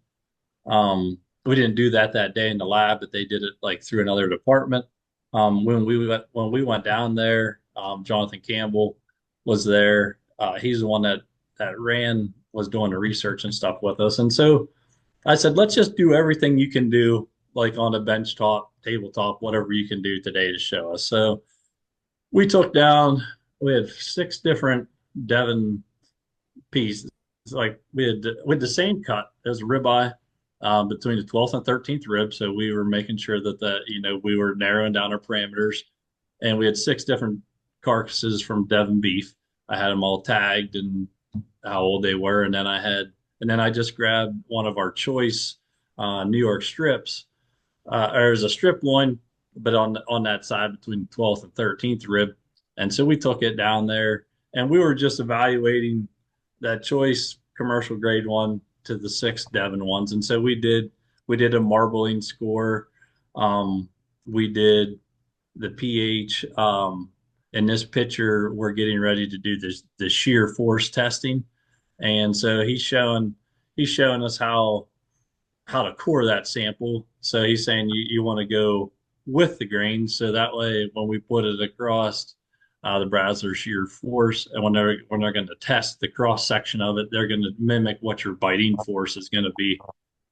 We didn't do that day in the lab, but they did it like through another department. When we went down there, Jonathan Campbell was there. He's the one that was doing the research and stuff with us. And so I said, let's just do everything you can do, like on a bench top, tabletop, whatever you can do today to show us. So we had 6 different Devon pieces. Like we had with the same cut as a ribeye between the 12th and 13th rib. So we were making sure that we were narrowing down our parameters, and we had 6 different carcasses from Devon beef. I had them all tagged and how old they were, and then I just grabbed one of our choice New York strips. Or there's a strip loin, but on that side between 12th and 13th rib. And so we took it down there, and we were just evaluating that choice commercial grade one to the 6 Devon ones. And so we did a marbling score. We did the pH. In this picture, we're getting ready to do the shear force testing, and so he's showing us how to core that sample. So he's saying you want to go with the grain, so that way when we put it across the browser shear force, and when they're going to test the cross section of it, they're going to mimic what your biting force is going to be.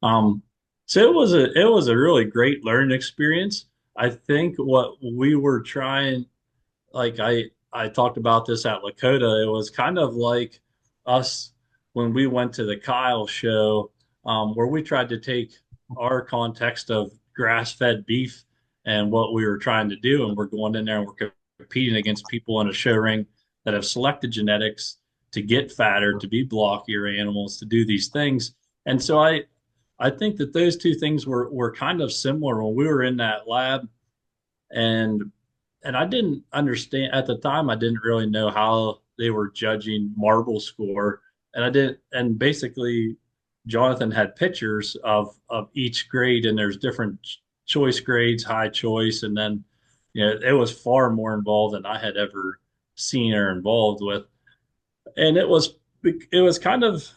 Um, so it was a really great learning experience. I think what we were trying, like I talked about this at Lakota, it was kind of like us when we went to the Kyle show, where we tried to take our context of grass-fed beef and what we were trying to do, and we're going in there and we're competing against people in a show ring that have selected genetics to get fatter, to be blockier animals, to do these things. And so I think that those two things were kind of similar when we were in that lab, and I didn't understand at the time. I didn't really know how they were judging marble score, and I didn't. And basically, Jonathan had pictures of each grade, and there's different choice grades, high choice, and then it was far more involved than I had ever seen or involved with, and it was kind of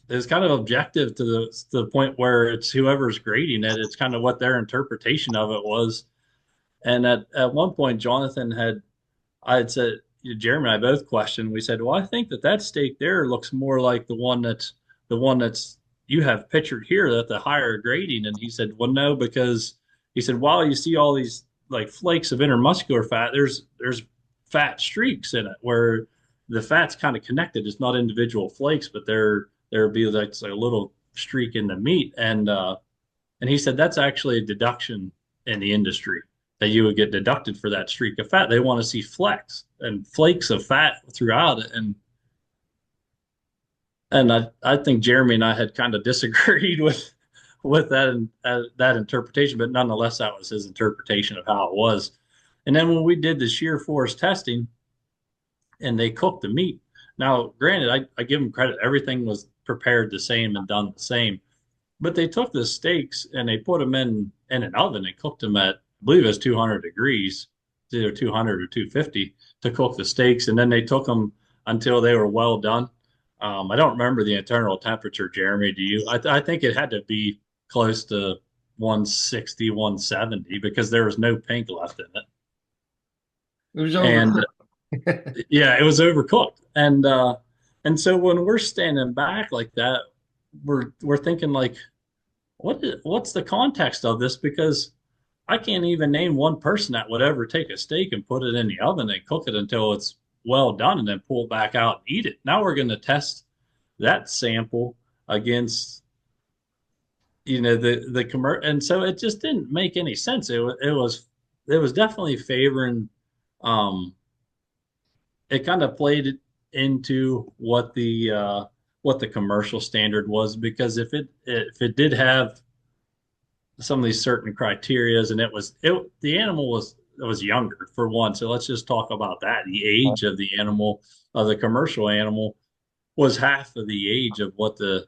objective to the point where it's whoever's grading it, it's kind of what their interpretation of it was. And at one point, I had said, Jeremy and I both questioned. We said, well, I think that steak there looks more like the one that's you have pictured here, that the higher grading. And he said, well, no, because he said, while you see all these like flakes of intermuscular fat, there's fat streaks in it where the fat's kind of connected. It's not individual flakes, but there'd be like a little streak in the meat. And he said that's actually a deduction in the industry, that you would get deducted for that streak of fat. They want to see flecks and flakes of fat throughout it. And I think Jeremy and I had kind of disagreed with that interpretation, but nonetheless, that was his interpretation of how it was. And then when we did the shear force testing and they cooked the meat, now granted, I give them credit, everything was prepared the same and done the same, but they took the steaks and they put them in an oven and cooked them at, I believe it was 200 degrees, either 200 or 250 to cook the steaks. And then they took them until they were well done. I don't remember the internal temperature, Jeremy. Do you? I think it had to be close to 160, 170 because there was no pink left in it. It was And over. yeah, it was overcooked. And so when we're standing back like that, we're thinking like, what's the context of this? Because I can't even name one person that would ever take a steak and put it in the oven and cook it until it's well done and then pull it back out and eat it. Now we're going to test that sample against the commercial, and so it just didn't make any sense. It was definitely favoring. It kind of played it into what the commercial standard was, because if it did have some of these certain criterias, and the animal was younger for one. So let's just talk about that. The age of the animal, of the commercial animal, was half of the age of what the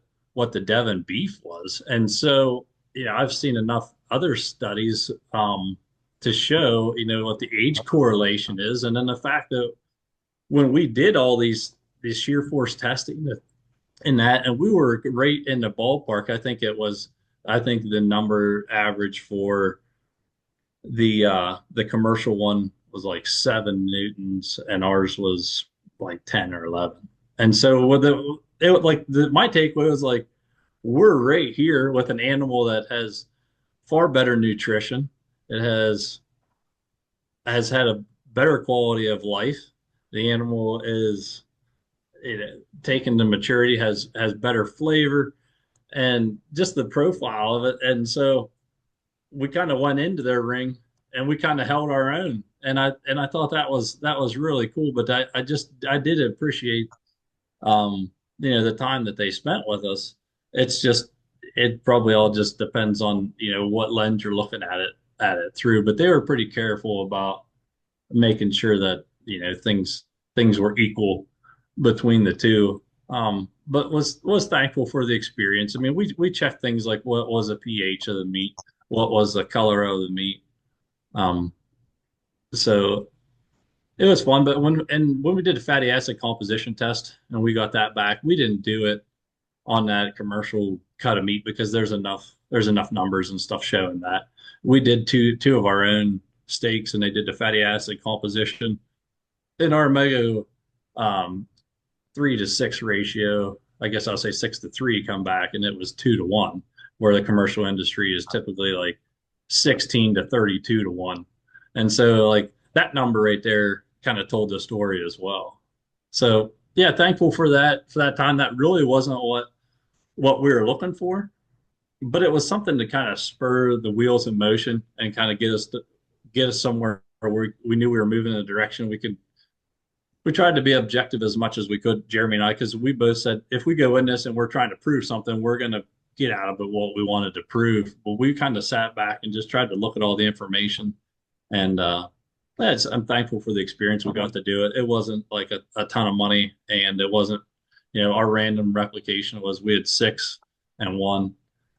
Devon beef was. And so, I've seen enough other studies to show, what the age correlation is, and then the fact that when we did all these shear force testing in that, and we were right in the ballpark. I think the number average for the commercial one was like 7 newtons, and ours was like 10 or 11. And so my takeaway was like, we're right here with an animal that has far better nutrition. It has had a better quality of life. The animal is taken to maturity, has better flavor, and just the profile of it. And so we kind of went into their ring and we kind of held our own. And I thought that was really cool. But I did appreciate the time that they spent with us. It's just it probably all just depends on what lens you're looking at it through. But they were pretty careful about making sure that things were equal between the two. But was thankful for the experience. I mean, we checked things like what was the pH of the meat, what was the color of the meat. Um, so it was fun. But when we did a fatty acid composition test and we got that back, we didn't do it on that commercial cut of meat because there's enough numbers and stuff showing that. We did two of our own steaks and they did the fatty acid composition in our Mego 3-to-6 ratio. I guess I'll say 6-to-3 come back and it was 2-to-1, where the commercial industry is typically like 16-to-32-to-1. And so like that number right there kind of told the story as well. So yeah, thankful for that time. That really wasn't what we were looking for, but it was something to kind of spur the wheels in motion and kind of get us somewhere where we knew we were moving in a direction we tried to be objective as much as we could, Jeremy and I, because we both said if we go in this and we're trying to prove something, we're going to get out of it what we wanted to prove. But we kind of sat back and just tried to look at all the information. And I'm thankful for the experience we got to do it. It wasn't like a ton of money, and it wasn't, our random replication was we had 6 and 1,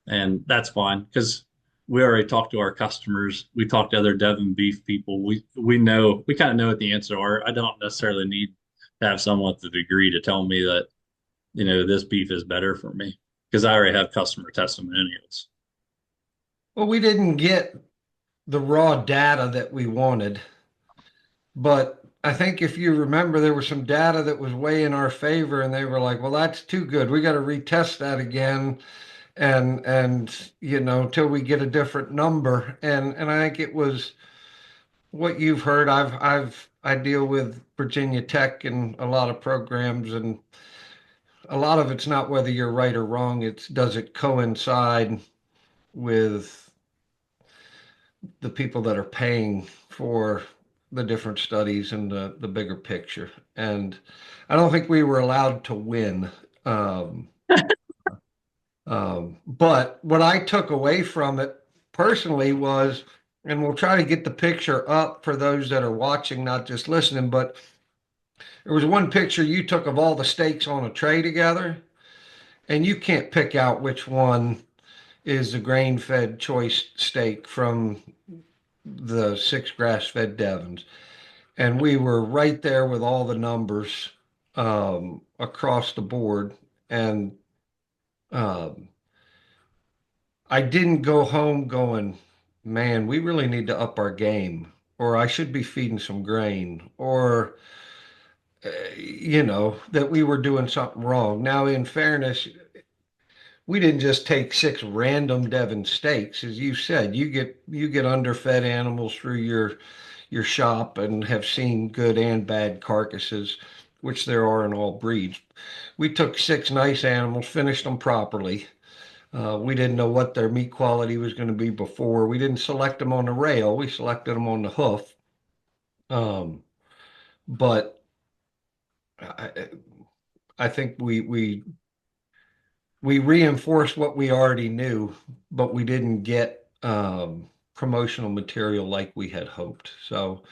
and that's fine because we already talked to our customers. We talked to other Devon beef people. We kind of know what the answer are. I don't necessarily need to have someone with a degree to tell me that, this beef is better for me because I already have customer testimonials. Well, we didn't get the raw data that we wanted, but I think if you remember, there was some data that was way in our favor, and they were like, "Well, that's too good. We got to retest that again." And till we get a different number, and I think it was what you've heard. I deal with Virginia Tech and a lot of programs, and a lot of it's not whether you're right or wrong, it's does it coincide with the people that are paying for the different studies and the bigger picture. And I don't think we were allowed to win. um, but what I took away from it personally was, and we'll try to get the picture up for those that are watching, not just listening, but there was one picture you took of all the steaks on a tray together, and you can't pick out which one is the grain-fed choice steak from the 6 grass-fed Devons. And we were right there with all the numbers across the board. And um, I didn't go home going, man, we really need to up our game, or I should be feeding some grain, or, that we were doing something wrong. Now, in fairness, we didn't just take 6 random Devon steaks. As you said, you get underfed animals through your shop and have seen good and bad carcasses, which there are in all breeds. We took 6 nice animals, finished them properly. We didn't know what their meat quality was going to be before. We didn't select them on the rail. We selected them on the hoof. Um, but I, I think we reinforced what we already knew, but we didn't get promotional material like we had hoped. So,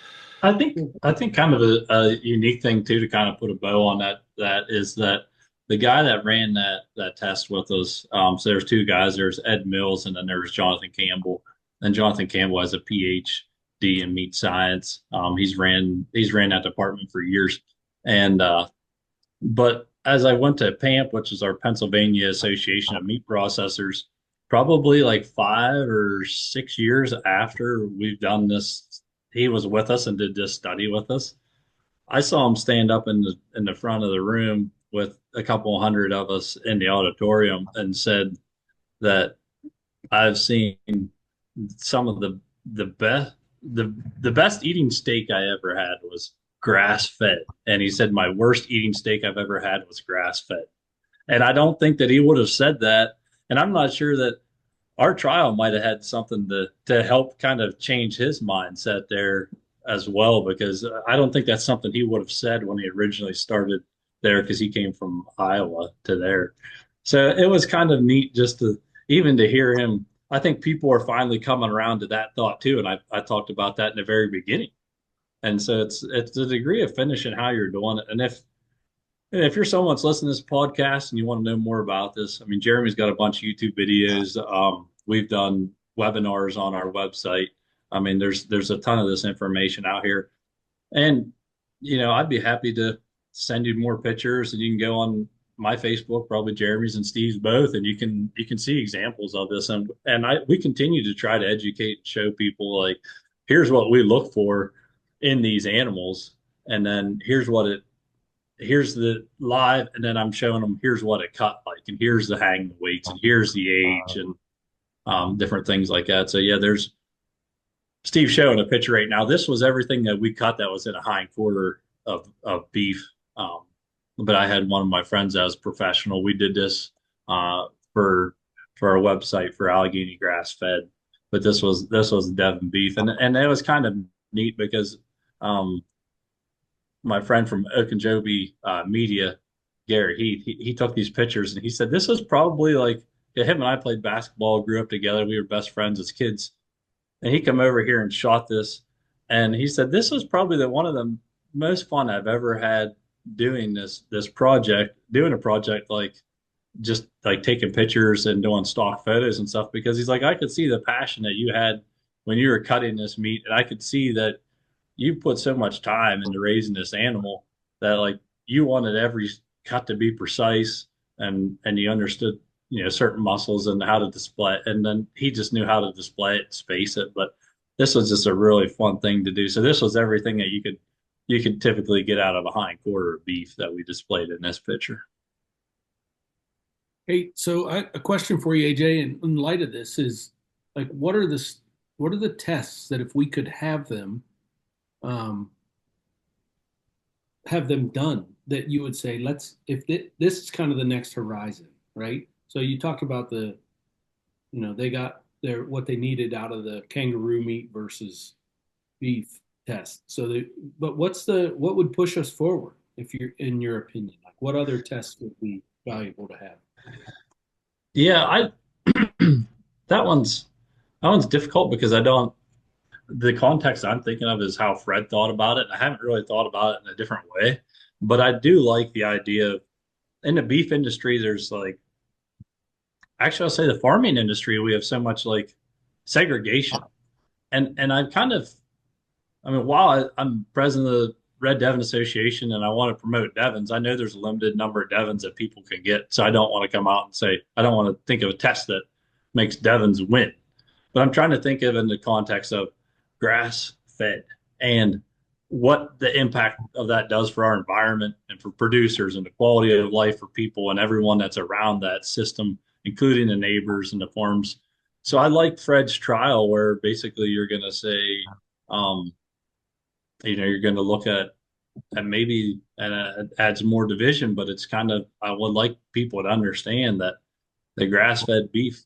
I think kind of a unique thing too to kind of put a bow on that is that the guy that ran that test with us. So there's 2 guys. There's Ed Mills and then there's Jonathan Campbell. And Jonathan Campbell has a PhD in meat science. He's ran that department for years. And but as I went to PAMP, which is our Pennsylvania Association of Meat Processors, probably like 5 or 6 years after we've done this, he was with us and did this study with us. I saw him stand up in the front of the room with a couple hundred of us in the auditorium and said that I've seen some of the best the best eating steak I ever had was grass fed. And he said my worst eating steak I've ever had was grass fed. And I don't think that he would have said that. And I'm not sure that our trial might have had something to help kind of change his mindset there as well, because I don't think that's something he would have said when he originally started there, because he came from Iowa to there. So it was kind of neat just to even to hear him. I think people are finally coming around to that thought too, and I talked about that in the very beginning. And so it's the degree of finishing how you're doing it. And if you're someone that's listening to this podcast and you want to know more about this, I mean, Jeremy's got a bunch of YouTube videos. We've done webinars on our website. I mean, there's a ton of this information out here. And I'd be happy to send you more pictures, and you can go on my Facebook, probably Jeremy's and Steve's both, and you can see examples of this. And we continue to try to educate and show people, like, here's what we look for in these animals, and then here's the live, and then I'm showing them here's what it cut like, and here's the hanging weights, and here's the age, and different things like that. So yeah, there's Steve showing a picture right now. This was everything that we cut that was in a hind quarter of beef. But I had one of my friends that was professional. We did this uh, for our website for Allegheny grass fed. But this was Devon beef, and it was kind of neat because um, my friend from Okeechobee Media, Gary Heath, he took these pictures and he said this was probably like, yeah, him and I played basketball, grew up together, we were best friends as kids, and he come over here and shot this, and he said this was probably the one of the most fun I've ever had doing this project, doing a project like just like taking pictures and doing stock photos and stuff, because he's like, I could see the passion that you had when you were cutting this meat, and I could see that you put so much time into raising this animal that, like, you wanted every cut to be precise, and you understood certain muscles and how to display it, and then he just knew how to display it and space it. But this was just a really fun thing to do. So this was everything that you could typically get out of a hind quarter of beef that we displayed in this picture. Hey, so a question for you, AJ, and in light of this is like, what are the tests that if we could um, have them done that you would say, this is kind of the next horizon, right? So you talked about they got what they needed out of the kangaroo meat versus beef test. But what would push us forward, if you're, in your opinion, like what other tests would be valuable to have? Yeah, I that one's difficult because I don't the context I'm thinking of is how Fred thought about it. I haven't really thought about it in a different way, but I do like the idea of, in the beef industry, there's like, actually, I'll say the farming industry, we have so much like segregation. And I kind of, I mean, while I'm president of the Red Devon Association and I want to promote Devons, I know there's a limited number of Devons that people can get. So I don't want to come out and say, I don't want to think of a test that makes Devons win. But I'm trying to think of it in the context of grass fed and what the impact of that does for our environment and for producers and the quality of life for people and everyone that's around that system, including the neighbors and the farms. So I like Fred's trial, where basically you're going to say, um, you're going to look at maybe, and it adds more division, but it's kind of, I would like people to understand that the grass-fed beef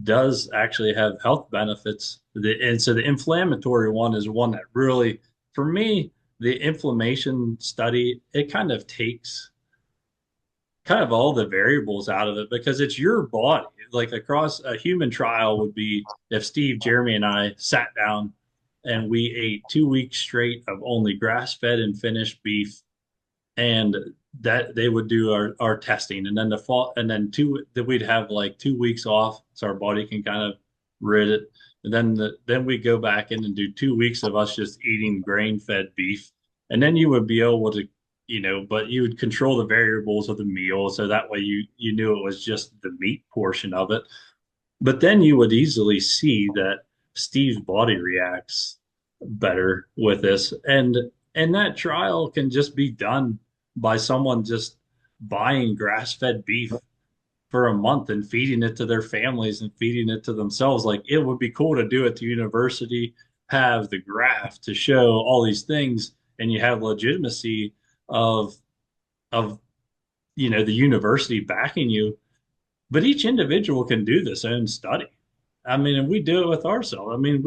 does actually have health benefits. And so the inflammatory one is one that really, for me, the inflammation study, it kind of takes kind of all the variables out of it, because it's your body. Like, across a human trial would be if Steve, Jeremy, and I sat down and we ate 2 weeks straight of only grass-fed and finished beef, and that they would do our testing, and then the fall, and then that we'd have like 2 weeks off so our body can kind of rid it, and then we go back in and do 2 weeks of us just eating grain-fed beef, and then you would be able to, but you would control the variables of the meal, so that way you knew it was just the meat portion of it. But then you would easily see that Steve's body reacts better with this. And that trial can just be done by someone just buying grass-fed beef for a month and feeding it to their families and feeding it to themselves. Like, it would be cool to do at the university, have the graph to show all these things, and you have legitimacy of of the university backing you. But each individual can do this own study. I mean, and we do it with ourselves. I mean,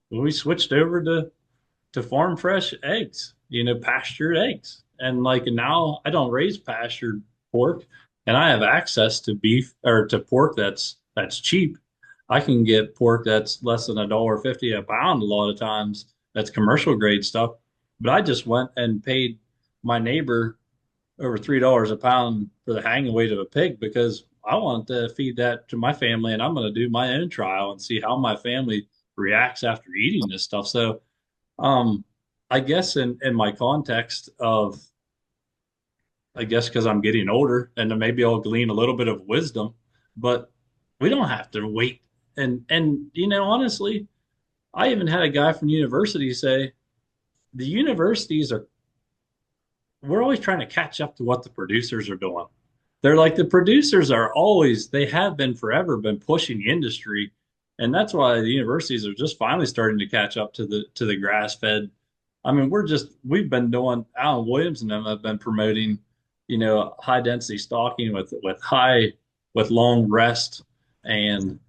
we switched over to farm fresh eggs, pastured eggs. And like now I don't raise pastured pork and I have access to beef or to pork that's cheap. I can get pork that's less than $1.50 a pound a lot of times. That's commercial grade stuff. But I just went and paid my neighbor over $3 a pound for the hanging weight of a pig because I want to feed that to my family and I'm going to do my own trial and see how my family reacts after eating this stuff. So um, I guess in my context of, I guess because I'm getting older and then maybe I'll glean a little bit of wisdom, but we don't have to wait. And honestly, I even had a guy from university say the universities are, we're always trying to catch up to what the producers are doing. They're like the producers are always, they have been forever been pushing the industry. And that's why the universities are just finally starting to catch up to the grass fed. I mean, we've been doing, Alan Williams and them have been promoting, high density stocking with long rest. And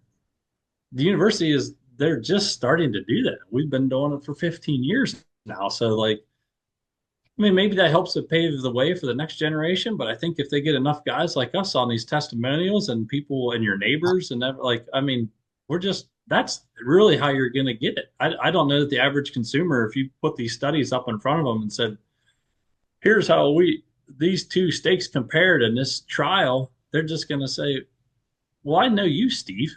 the university they're just starting to do that. We've been doing it for 15 years now. So like, I mean, maybe that helps to pave the way for the next generation, but I think if they get enough guys like us on these testimonials and people and your neighbors and that, like, I mean, that's really how you're going to get it. I don't know that the average consumer, if you put these studies up in front of them and said, here's how these two steaks compared in this trial, they're just going to say, well, I know you, Steve,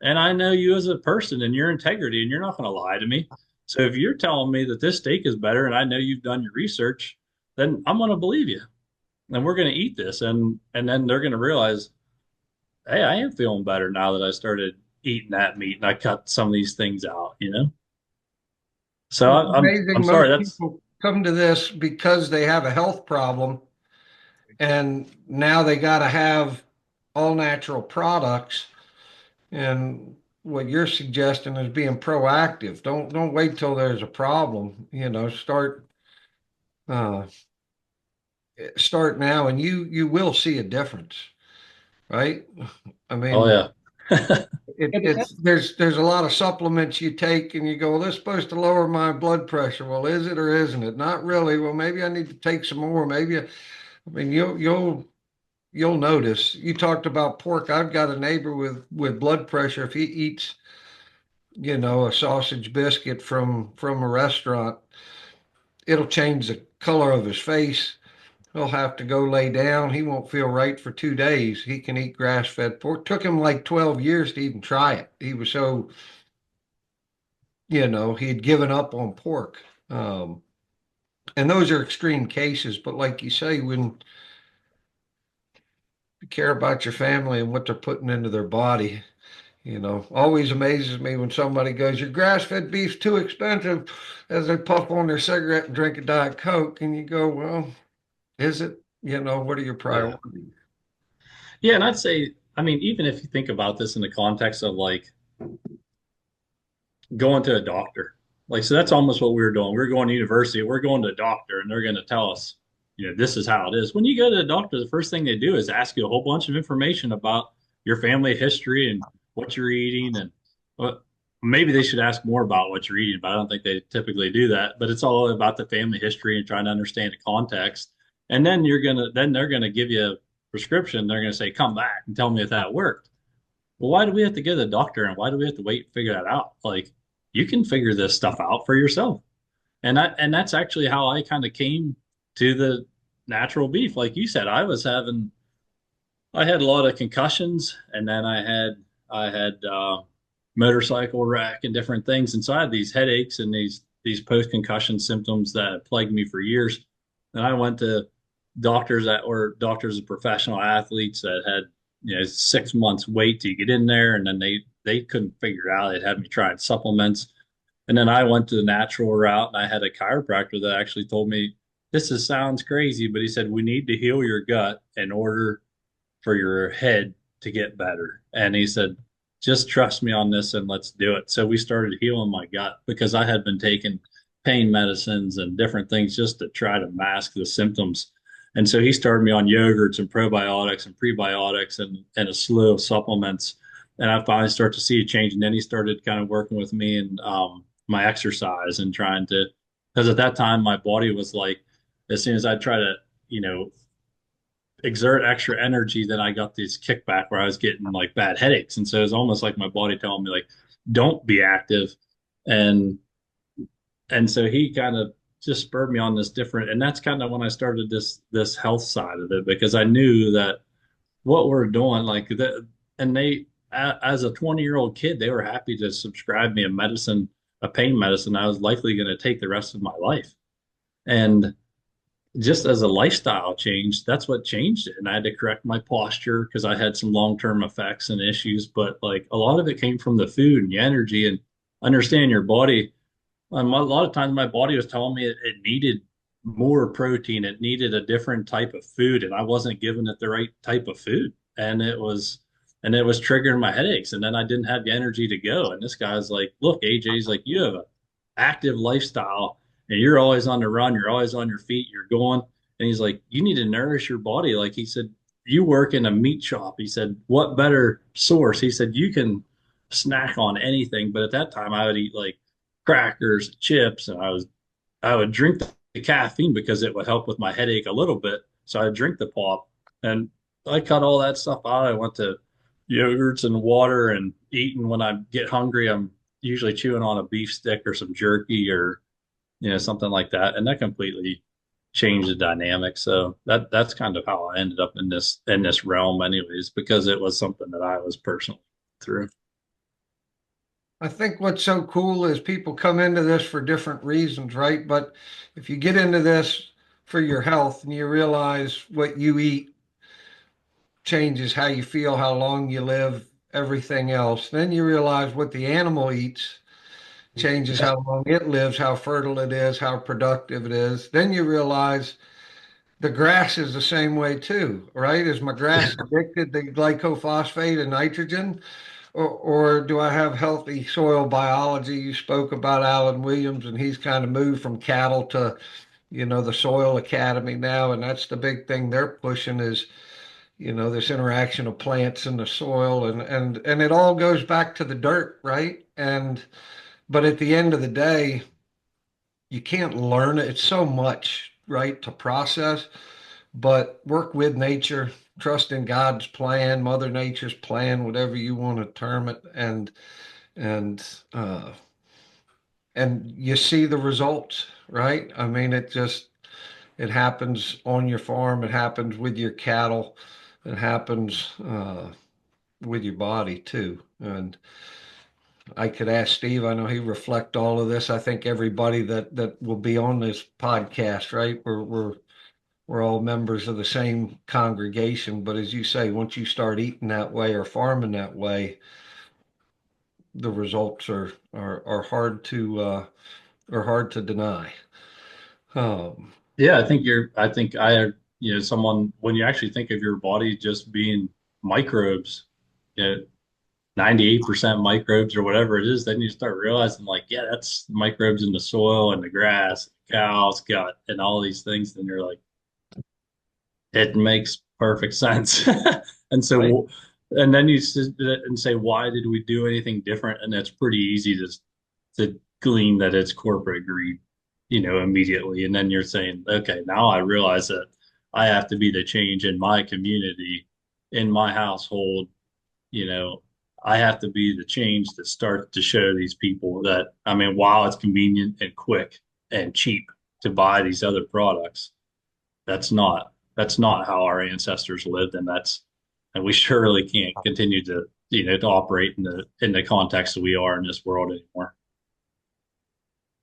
and I know you as a person and your integrity, and you're not going to lie to me. So if you're telling me that this steak is better and I know you've done your research, then I'm going to believe you. And we're going to eat this. And then they're going to realize, hey, I am feeling better now that I started eating that meat and I cut some of these things out. So It's I'm amazing. sorry. Most That's people come to this because they have a health problem, and now they got to have all natural products. And what you're suggesting is being proactive. Don't wait till there's a problem. Uh, start now, and you will see a difference, right? I oh mean, yeah. it's there's a lot of supplements you take, and you go, well, this is supposed to lower my blood pressure. Well, is it or isn't it? Not really. Well, maybe I need to take some more. I mean, you'll notice. You talked about pork. I've got a neighbor with blood pressure. If he eats, a sausage biscuit from a restaurant, it'll change the color of his face. He'll have to go lay down. He won't feel right for 2 days. He can eat grass-fed pork. Took him like 12 years to even try it. He was so, he had given up on pork. And those are extreme cases. But like you say, when you care about your family and what they're putting into their body, always amazes me when somebody goes, your grass-fed beef's too expensive, as they puff on their cigarette and drink a Diet Coke. And you go, well, is it? What are your Yeah. priorities? Yeah. And I'd say, I mean, even if you think about this in the context of like going to a doctor. Like, so that's almost what we were doing. We are going to university, we're going to a doctor, and they're going to tell us, this is how it is. When you go to the doctor, the first thing they do is ask you a whole bunch of information about your family history and what you're eating. And well, maybe they should ask more about what you're eating, but I don't think they typically do that. But it's all about the family history and trying to understand the context. And then they're gonna give you a prescription. They're gonna say, come back and tell me if that worked. Well, why do we have to go to the doctor and why do we have to wait and figure that out? Like, you can figure this stuff out for yourself. And that's actually how I kind of came to the natural beef. Like you said, I had a lot of concussions and then I had motorcycle wreck and different things. And so I had these headaches and these post-concussion symptoms that plagued me for years. And I went to doctors that were doctors of professional athletes that had 6 months wait to get in there, and then they couldn't figure it out. They'd had me trying supplements, and then I went to the natural route, and I had a chiropractor that actually told me sounds crazy, but he said we need to heal your gut in order for your head to get better, and he said just trust me on this and let's do it. So we started healing my gut because I had been taking pain medicines and different things just to try to mask the symptoms. And so he started me on yogurts and probiotics and prebiotics and a slew of supplements. and I finally start to see a change. And then he started kind of working with me and my exercise and trying to, because at that time my body was like, as soon as I try to, you know, exert extra energy, then I got this kickback where I was getting like bad headaches. And so it was almost like my body telling me like, don't be active. And so he kind of just spurred me on this different, and that's kind of when I started this health side of it because I knew that what we're doing, like that, and as a 20-year-old kid, they were happy to subscribe me a medicine, a pain medicine I was likely going to take the rest of my life. And just as a lifestyle change, that's what changed it. And I had to correct my posture because I had some long-term effects and issues, but like a lot of it came from the food and the energy and understand your body. A lot of times my body was telling me it needed more protein, it needed a different type of food, and I wasn't giving it the right type of food. And it was triggering my headaches, and then I didn't have the energy to go. And this guy's like, look, AJ's like, you have an active lifestyle and you're always on the run, you're always on your feet, you're going. And he's like, you need to nourish your body. Like he said, you work in a meat shop. He said, what better source? He said, you can snack on anything. But at that time I would eat like crackers, chips, and I would drink the caffeine because it would help with my headache a little bit. So I'd drink the pop, and I cut all that stuff out. I went to yogurts and water and eating when I get hungry. I'm usually chewing on a beef stick or some jerky or something like that, and that completely changed the dynamic. So that's kind of how I ended up in this realm, anyways, because it was something that I was personally through. I think what's so cool is people come into this for different reasons, right? But if you get into this for your health and you realize what you eat changes how you feel, how long you live, everything else, then you realize what the animal eats changes how long it lives, how fertile it is, how productive it is. Then you realize the grass is the same way too, right? Is my grass addicted to glycophosphate and nitrogen? Or do I have healthy soil biology? You spoke about Alan Williams, and he's kind of moved from cattle to, the Soil Academy now, and that's the big thing they're pushing is, this interaction of plants and the soil, and it all goes back to the dirt, right? And but at the end of the day, you can't learn it. It's so much, right, to process, but work with nature, trust in God's plan, Mother Nature's plan, whatever you want to term it, and uh, and you see the results, right? I mean, it happens on your farm, it happens with your cattle, it happens with your body too. And I could ask Steve. I know he reflect all of this. I think everybody that will be on this podcast, right? We're all members of the same congregation, but as you say, once you start eating that way or farming that way, the results are hard to deny. Um, Yeah, I think someone, when you actually think of your body just being microbes, you know, 98% microbes or whatever it is, then you start realizing like, yeah, that's microbes in the soil and the grass, cow's gut, and all these things. Then you're like, it makes perfect sense. And right. so, and then you sit and say, why did we do anything different? And that's pretty easy to glean that it's corporate greed, immediately. And then you're saying, okay, now I realize that I have to be the change in my community, in my household, you know, I have to be the change that starts to show these people that, I mean, while it's convenient and quick and cheap to buy these other products, that's not how our ancestors lived, and we surely can't continue to to operate in the context that we are in this world anymore.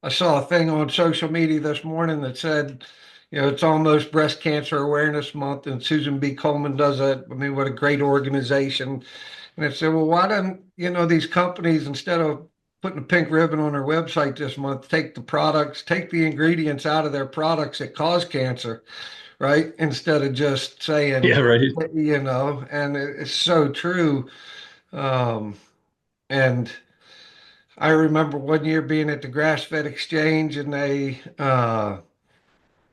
I saw a thing on social media this morning that said, it's almost Breast Cancer Awareness Month, and Susan B. Komen does it. I mean, what a great organization. And I said, well, why don't, these companies, instead of putting a pink ribbon on their website this month, take the products, take the ingredients out of their products that cause cancer, right? Instead of just saying, Yeah, right. and it's so true. Um, and I remember one year being at the grass fed exchange, and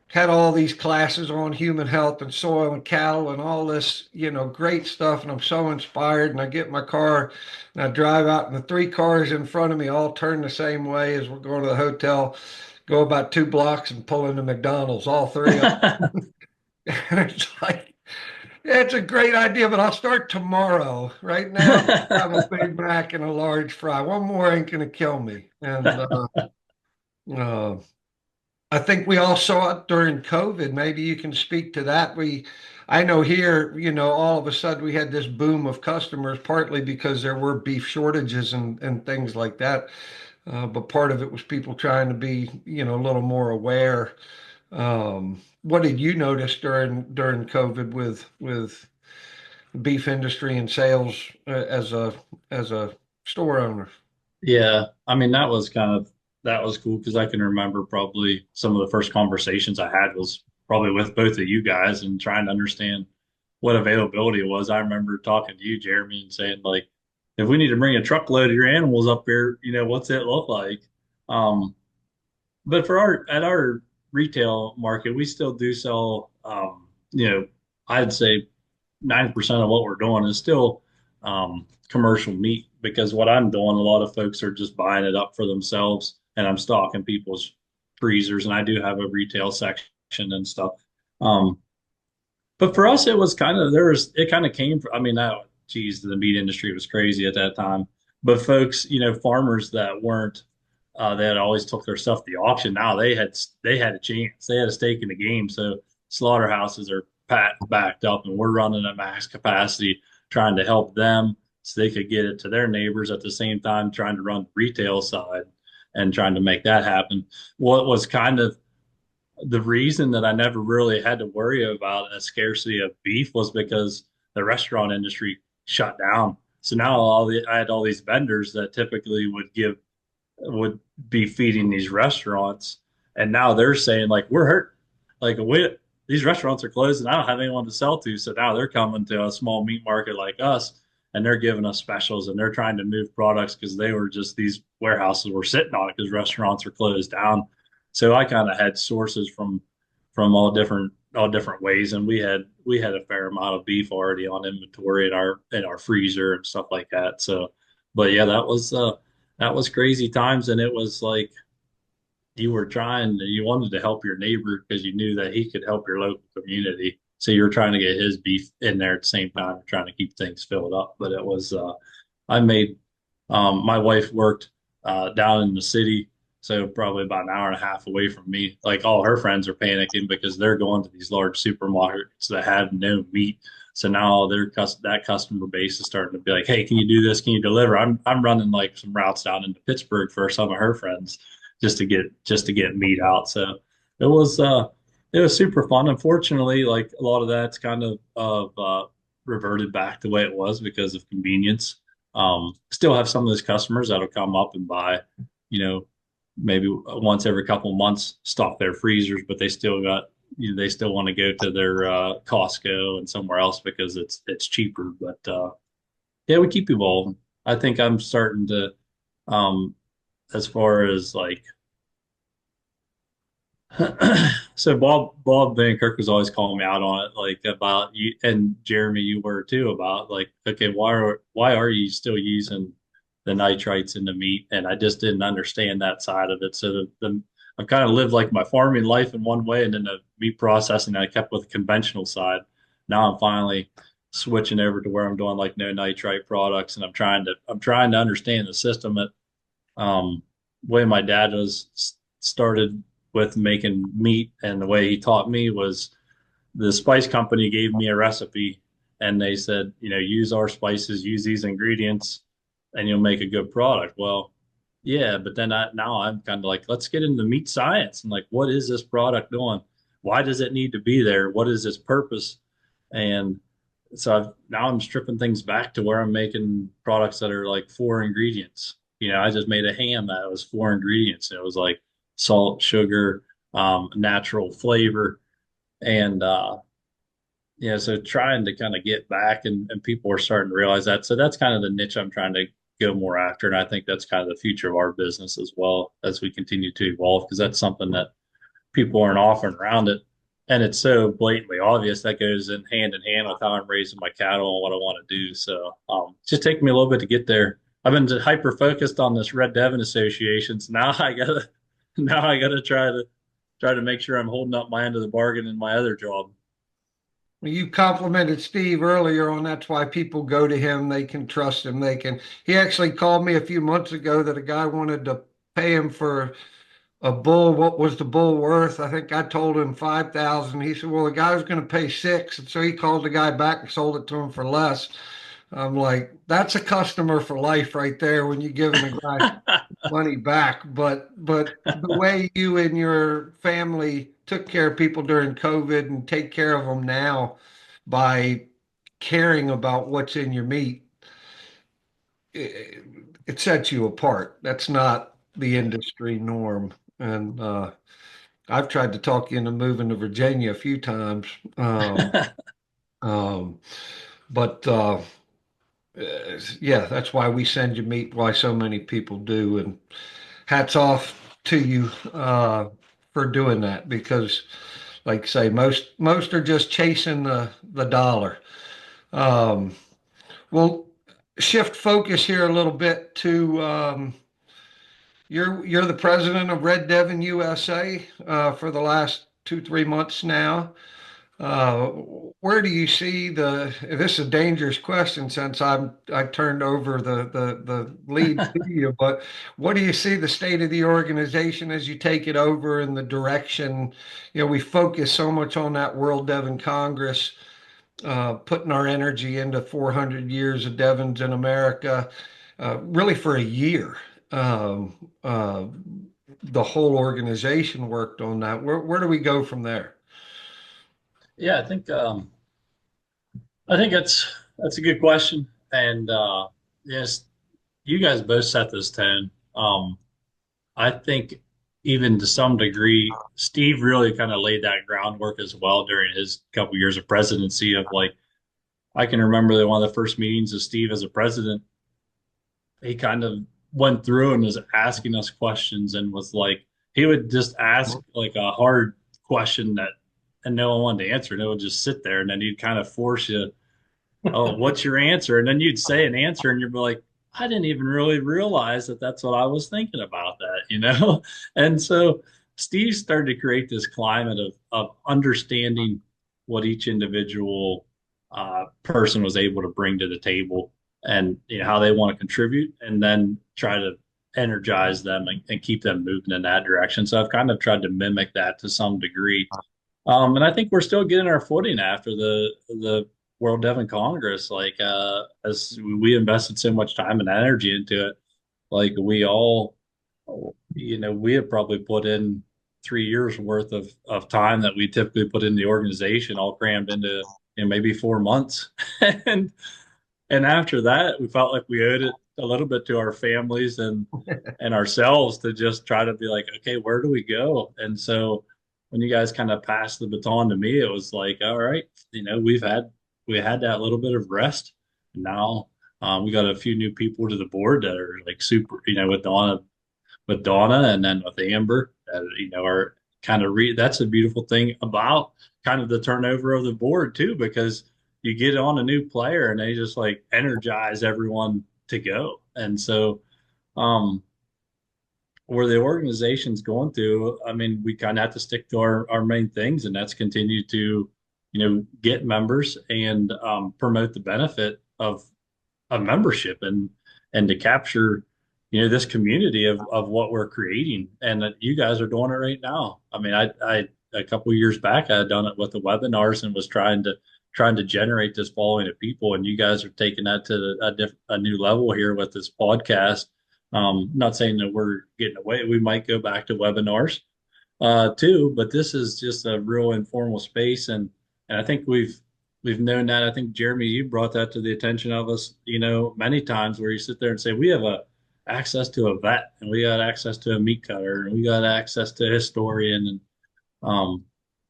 had all these classes on human health and soil and cattle and all this, great stuff. And I'm so inspired. And I get in my car and I drive out, and the three cars in front of me all turn the same way as we're going to the hotel, go about 2 blocks and pull into McDonald's, all three of them. And it's like, yeah, it's a great idea, but I'll start tomorrow. Right now, I'm a Big Mac and a large fry. One more ain't going to kill me. And uh, I think we all saw it during COVID. Maybe you can speak to that. I know here, all of a sudden we had this boom of customers, partly because there were beef shortages and things like that. But part of it was people trying to be, a little more aware. What did you notice during COVID with beef industry and sales as a store owner? Yeah, I mean that was cool because I can remember probably some of the first conversations I had was probably with both of you guys and trying to understand what availability was. I remember talking to you, Jeremy, and saying like, if we need to bring a truckload of your animals up here, what's it look like? Um, but for our retail market, we still do sell, I'd say 90% of what we're doing is still commercial meat because what I'm doing, a lot of folks are just buying it up for themselves, and I'm stocking people's freezers, and I do have a retail section and stuff. Um, but for us, it was kind of it kind of came from, I mean, that, geez, the meat industry was crazy at that time. But folks, farmers that weren't, they had always took their stuff to the auction. Now they had a chance. They had a stake in the game. So slaughterhouses are backed up, and we're running at max capacity, trying to help them so they could get it to their neighbors at the same time, trying to run the retail side and trying to make that happen. What was kind of the reason that I never really had to worry about a scarcity of beef was because the restaurant industry shut down. So now I had all these vendors that typically would be feeding these restaurants, and now they're saying like we're hurt, like these restaurants are closed, and I don't have anyone to sell to. So now they're coming to a small meat market like us, and they're giving us specials, and they're trying to move products because they were just these warehouses were sitting on it because restaurants are closed down. So I kind of had sources from all different ways, and we had a fair amount of beef already on inventory in our freezer and stuff like that. So, but yeah, that was crazy times, and it was like you wanted to help your neighbor because you knew that he could help your local community. So you were trying to get his beef in there at the same time, trying to keep things filled up. But it was, I made, my wife worked down in the city, so probably about an hour and a half away from me. Like all her friends are panicking because they're going to these large supermarkets that have no meat. So now that customer base is starting to be like, "Hey, can you do this? Can you deliver?" I'm running like some routes down into Pittsburgh for some of her friends just to get meat out. So it was uh it was super fun. Unfortunately, like a lot of that's kind of reverted back the way it was because of convenience. Still have some of those customers that'll come up and buy, you know, maybe once every couple of months, stock their freezers, but they still want to go to their Costco and somewhere else because it's cheaper. But yeah, we keep evolving. I think I'm starting to, um, as far as like, so Bob Van Kirk was always calling me out on it, like about you and Jeremy, you were too, about like, okay, why are you still using the nitrites in the meat? And I just didn't understand that side of it. So I've kind of lived like my farming life in one way, and then the meat processing I kept with the conventional side. Now I'm finally switching over to where I'm doing like no nitrite products, and I'm trying to understand the system that way my dad was started with making meat, and the way he taught me was the spice company gave me a recipe, and they said, use our spices, use these ingredients, and you'll make a good product. Well, yeah, but then now I'm kind of like, let's get into meat science and like, what is this product doing? Why does it need to be there? What is its purpose? And so now I'm stripping things back to where I'm making products that are like four ingredients. I just made a ham that was four ingredients. It was like salt, sugar, natural flavor, and so trying to kind of get back, and people are starting to realize that. So that's kind of the niche I'm trying to go more after, and I think that's kind of the future of our business as well as we continue to evolve, because that's something that people aren't offering around it. And it's so blatantly obvious that goes in hand with how I'm raising my cattle and what I want to do. So it's just taking me a little bit to get there. I've been hyper focused on this Red Devon Association. So now I gotta try to make sure I'm holding up my end of the bargain in my other job. You complimented Steve earlier on that's why people go to him. They can trust him. He actually called me a few months ago that a guy wanted to pay him for a bull. What was the bull worth? I think I told him 5,000. He said, well, the guy was going to pay six. And so he called the guy back and sold it to him for less. I'm like, that's a customer for life right there when you're giving a guy money back. But the way you and your family took care of people during COVID and take care of them now by caring about what's in your meat, it, it sets you apart. That's not the industry norm. And I've tried to talk you into moving to Virginia a few times. Um, but yeah, that's why we send you meat, why so many people do. And hats off to you for doing that because, like I say, most are just chasing the dollar. Um, we'll shift focus here a little bit to you're the president of Red Devon USA for the last 2, 3 months now. Uh, where do you see this is a dangerous question since I turned over the lead to you, but what do you see the state of the organization as you take it over and the direction? We focus so much on that World Devon Congress, putting our energy into 400 years of Devons in America, really for a year. Um, uh, the whole organization worked on that. Where do we go from there? Yeah, I think that's a good question. And yes, you guys both set this tone. I think even to some degree, Steve really kind of laid that groundwork as well during his couple years of presidency of like I can remember that one of the first meetings of Steve as a president, he kind of went through and was asking us questions and was like he would just ask like a hard question that and no one wanted to answer and it would just sit there and then he'd kind of force you, oh, what's your answer? And then you'd say an answer and you'd be like, I didn't even really realize that that's what I was thinking about that, you know? And so Steve started to create this climate of understanding what each individual person was able to bring to the table and you know how they want to contribute and then try to energize them and keep them moving in that direction. So I've kind of tried to mimic that to some degree. And I think we're still getting our footing after the World Devon Congress. Like as we invested so much time and energy into it, like we all, you know, we have probably put in 3 years worth of time that we typically put in the organization, all crammed into maybe 4 months, and and after that, we felt like we owed it a little bit to our families and ourselves to just try to be like, okay, where do we go? And so when you guys kind of passed the baton to me, it was like, all right, you know, we had that little bit of rest. And now we got a few new people to the board that are like super, you know, with Donna and then with Amber, that, you know, are kind of that's a beautiful thing about kind of the turnover of the board too, because you get on a new player and they just like energize everyone to go. And so, um, where the organization's going through, I mean, we kind of have to stick to our main things, and that's continue to, you know, get members and promote the benefit of membership and to capture, you know, this community of what we're creating, and that you guys are doing it right now. I mean, I a couple of years back, I had done it with the webinars and was trying to generate this following of people, and you guys are taking that to a new level here with this podcast. Not saying that we're getting away. We might go back to webinars too, but this is just a real informal space, and I think we've known that. I think Jeremy, you brought that to the attention of us, you know, many times where you sit there and say we have a access to a vet, and we got access to a meat cutter, and we got access to a historian, and um,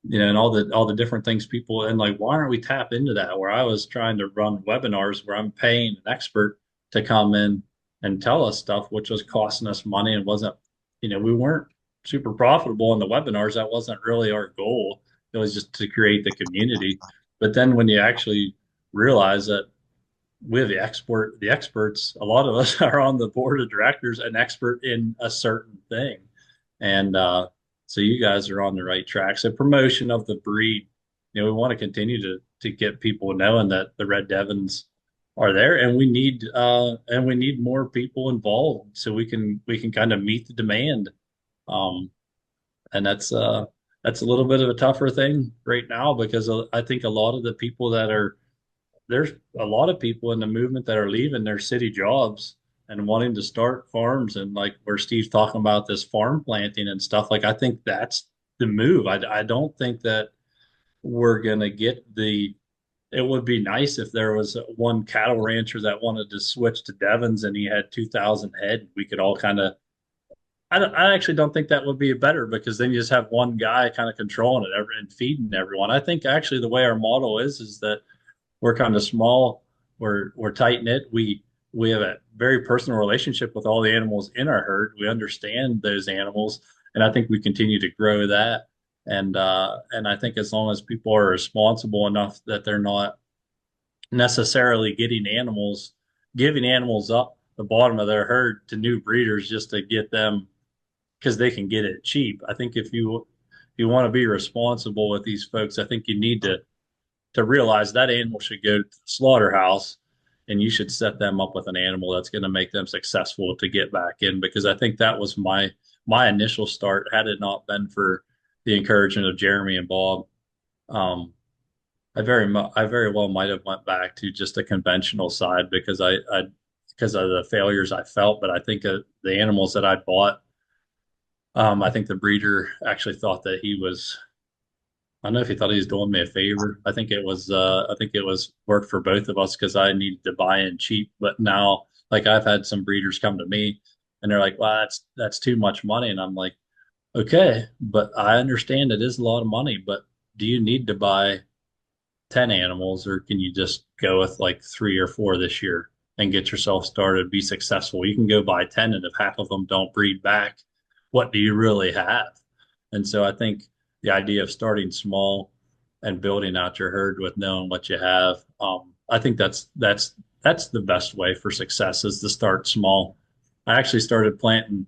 you know, and all the different things people and like, why aren't we tap into that? Where I was trying to run webinars where I'm paying an expert to come in and tell us stuff, which was costing us money and wasn't, you know, we weren't super profitable in the webinars. That wasn't really our goal. It was just to create the community. But then when you actually realize that we have the experts, a lot of us are on the board of directors, an expert in a certain thing. And so you guys are on the right track. So promotion of the breed, we want to continue to get people knowing that the Red Devons are there, and we need more people involved so we can kind of meet the demand. Um, and that's a little bit of a tougher thing right now because I think a lot of the people that are there's a lot of people in the movement that are leaving their city jobs and wanting to start farms, and like where Steve's talking about this farm planting and stuff. Like I think that's the move. I don't think that we're gonna get the. It would be nice if there was one cattle rancher that wanted to switch to Devons and he had 2,000 head. We could all kind of. I actually don't think that would be better because then you just have one guy kind of controlling it and feeding everyone. I think actually the way our model is that we're kind of small. We're tight knit. We have a very personal relationship with all the animals in our herd. We understand those animals, and I think we continue to grow that. And I think as long as people are responsible enough that they're not necessarily giving animals up the bottom of their herd to new breeders just to get them because they can get it cheap. I think if you want to be responsible with these folks, I think you need to realize that animal should go to the slaughterhouse and you should set them up with an animal that's going to make them successful to get back in, because I think that was my initial start. Had it not been for the encouragement of Jeremy and Bob, um, I very well might have went back to just a conventional side because of the failures I felt. But I think the animals that I bought, I think the breeder actually thought that he was I don't know if he thought he was doing me a favor. I think it was work for both of us because I needed to buy in cheap. But now, like I've had some breeders come to me and they're like, "Well, that's too much money." And I'm like, "Okay, but I understand it is a lot of money, but do you need to buy 10 animals or can you just go with like 3 or 4 this year and get yourself started, be successful? You can go buy 10 and if half of them don't breed back, what do you really have?" And so I think the idea of starting small and building out your herd with knowing what you have, I think that's the best way for success is to start small. I actually started planting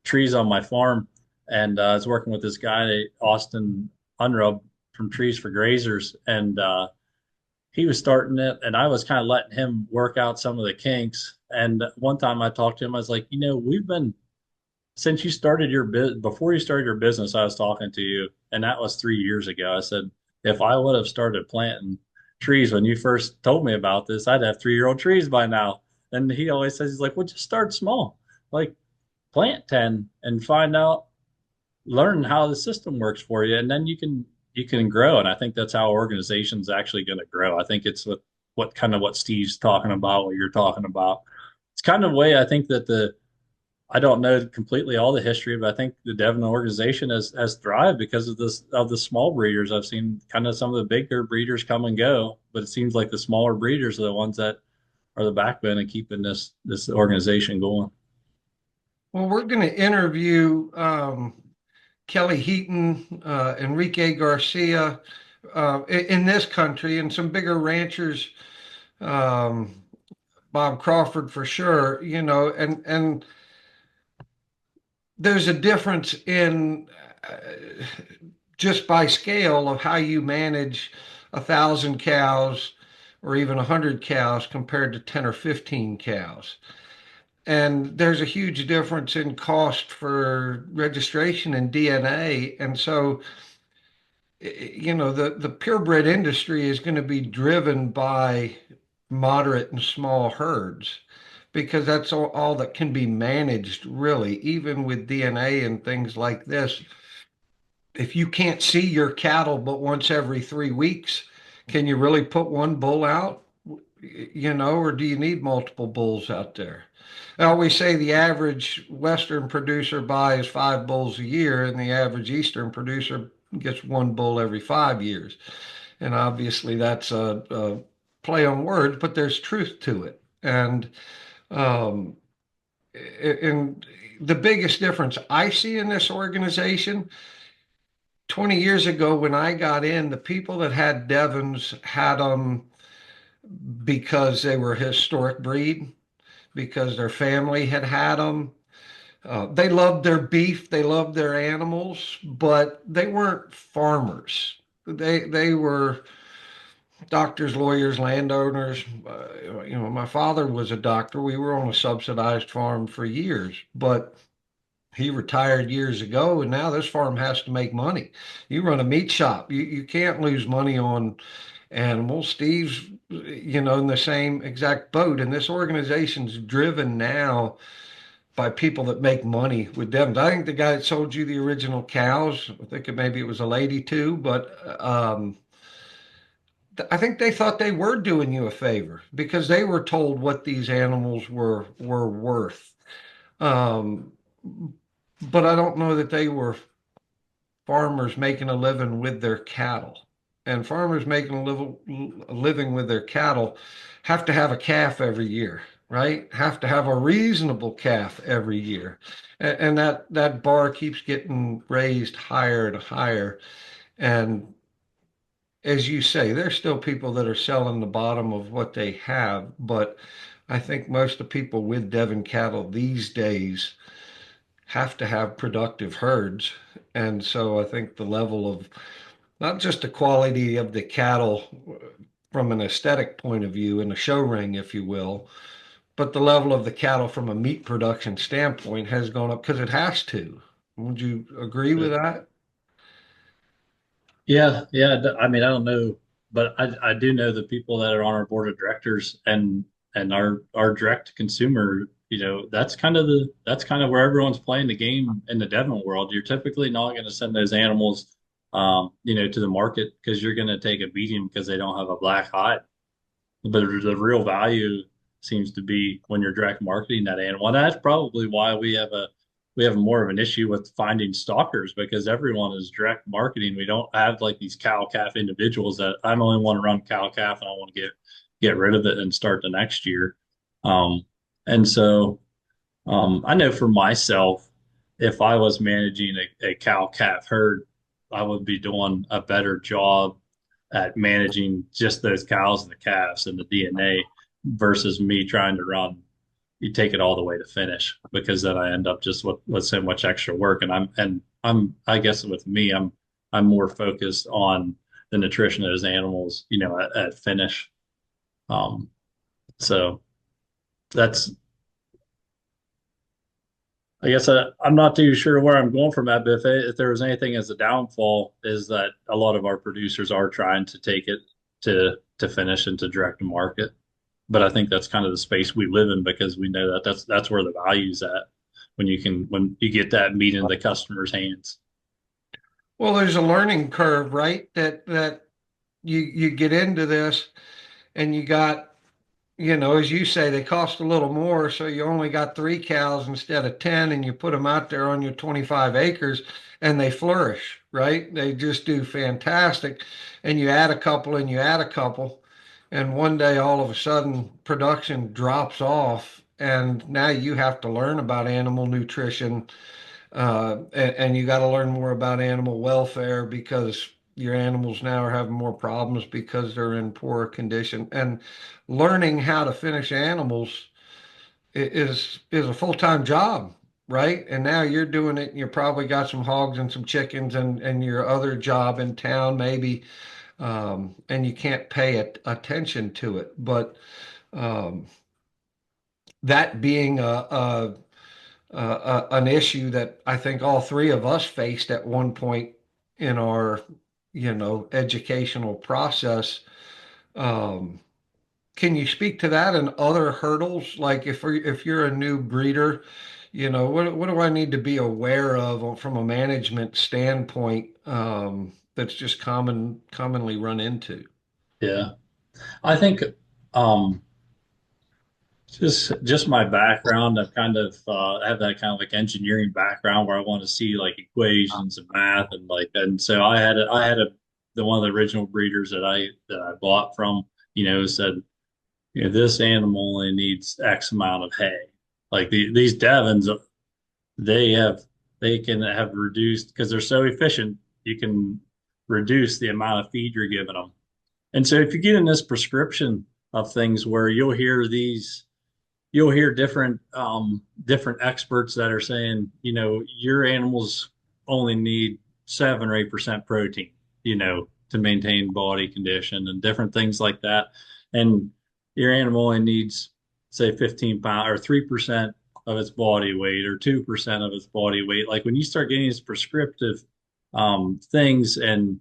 trees on my farm, and I was working with this guy, Austin Unrub from Trees for Grazers, and he was starting it, and I was kind of letting him work out some of the kinks. And one time I talked to him, I was like, we've been since you started before you started your business, I was talking to you, and that was 3 years ago. I said, if I would have started planting trees when you first told me about this, I'd have 3-year-old trees by now. And he always says, he's like, well, just start small, like plant 10 and find out, learn how the system works for you, and then you can grow. And I think that's how organizations actually going to grow. I think it's what Steve's talking about, what you're talking about. It's kind of the way I think that I don't know completely all the history, but I think the Devon organization has thrived because of the small breeders. I've seen kind of some of the bigger breeders come and go, but it seems like the smaller breeders are the ones that are the backbone of keeping this organization going. Well, we're going to interview Kelly Heaton, Enrique Garcia in this country, and some bigger ranchers, um, Bob Crawford for sure, and there's a difference in just by scale of how you manage 1,000 cows or even 100 cows compared to 10 or 15 cows. And there's a huge difference in cost for registration and DNA. And so, the purebred industry is going to be driven by moderate and small herds because that's all that can be managed, really, even with DNA and things like this. If you can't see your cattle but once every 3 weeks, can you really put one bull out? Or do you need multiple bulls out there? I always say the average Western producer buys 5 bulls a year, and the average Eastern producer gets one bull every 5 years. And obviously, that's a play on words, but there's truth to it. And the biggest difference I see in this organization, 20 years ago when I got in, the people that had Devons had them because they were a historic breed, because their family had them. They loved their beef, they loved their animals, but they weren't farmers. They were doctors, lawyers, landowners. My father was a doctor. We were on a subsidized farm for years, but he retired years ago, and now this farm has to make money. You run a meat shop, you can't lose money on animals. Steve's, in the same exact boat, and this organization's driven now by people that make money with Devons. I think the guy that sold you the original cows, I think maybe it was a lady too, but I think they thought they were doing you a favor because they were told what these animals were worth. Um, but I don't know that they were farmers making a living with their cattle. And farmers making a living with their cattle have to have a calf every year, right? Have to have a reasonable calf every year. And that bar keeps getting raised higher and higher. And as you say, there's still people that are selling the bottom of what they have, but I think most of the people with Devon cattle these days have to have productive herds. And so I think the level of not just the quality of the cattle from an aesthetic point of view in a show ring, if you will, but the level of the cattle from a meat production standpoint has gone up because it has to. Would you agree with that? Yeah, yeah. I mean, I don't know, but I do know the people that are on our board of directors and our direct to consumer. That's kind of where everyone's playing the game in the Devon world. You're typically not going to send those animals, to the market because you're going to take a beating because they don't have a black hide. But the real value seems to be when you're direct marketing that animal. And that's probably why we have more of an issue with finding stalkers because everyone is direct marketing. We don't have like these cow calf individuals that I only want to run cow calf and I want to get rid of it and start the next year. Um, and so I know for myself, if I was managing a cow calf herd, I would be doing a better job at managing just those cows and the calves and the DNA versus me trying to run. You take it all the way to finish because then I end up just with so much extra work. And I guess with me, I'm more focused on the nutrition of those animals, at finish. Um, so that's I guess I'm not too sure where I'm going from that, but if there was anything as a downfall, is that a lot of our producers are trying to take it to finish and to direct to market. But I think that's kind of the space we live in because we know that that's where the value's at when you get that meat in the customer's hands. Well, there's a learning curve, right? That you get into this and you got, as you say, they cost a little more, so you only got three cows instead of 10, and you put them out there on your 25 acres and they flourish, right? They just do fantastic. And you add a couple and you add a couple, and one day all of a sudden production drops off, and now you have to learn about animal nutrition, and you got to learn more about animal welfare because your animals now are having more problems because they're in poor condition. And learning how to finish animals is a full-time job, right? And now you're doing it, and you probably got some hogs and some chickens and your other job in town maybe, and you can't pay attention to it. But um, that being an issue that I think all three of us faced at one point in our, educational process. Um, can you speak to that and other hurdles? Like if you're a new breeder, what do I need to be aware of from a management standpoint, that's just commonly run into? Yeah, I think um, just my background. I've kind of have that kind of like engineering background where I want to see like equations and math and so I had the one of the original breeders that I bought from said this animal only needs X amount of hay. Like these Devons, they have they can have reduced because they're so efficient, you can reduce the amount of feed you're giving them. And so if you get in this prescription of things where you'll hear different experts that are saying, your animals only need 7 or 8% protein, to maintain body condition and different things like that. And your animal only needs, say, 15 pounds or 3% of its body weight or 2% of its body weight. Like when you start getting these prescriptive things and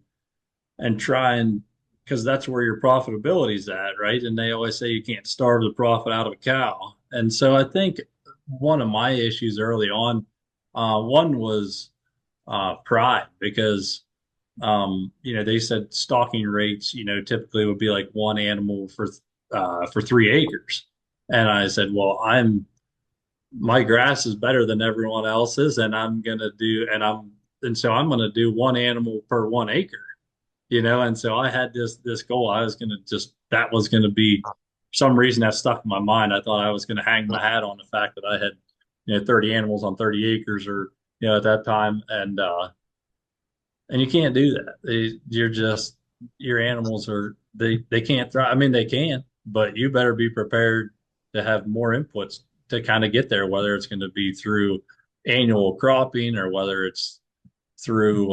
try and because that's where your profitability is at, right? And they always say you can't starve the profit out of a cow. And so I think one of my issues early on, one was pride because they said stocking rates, typically would be like one animal for 3 acres. And I said, well, my grass is better than everyone else's, and so I'm gonna do one animal per 1 acre. And so I had this goal. I was gonna just that was gonna be for some reason that stuck in my mind. I thought I was gonna hang my hat on the fact that I had 30 animals on 30 acres or at that time, and you can't do that. Your animals they can't thrive. I mean they can, but you better be prepared to have more inputs to kind of get there, whether it's going to be through annual cropping or whether it's through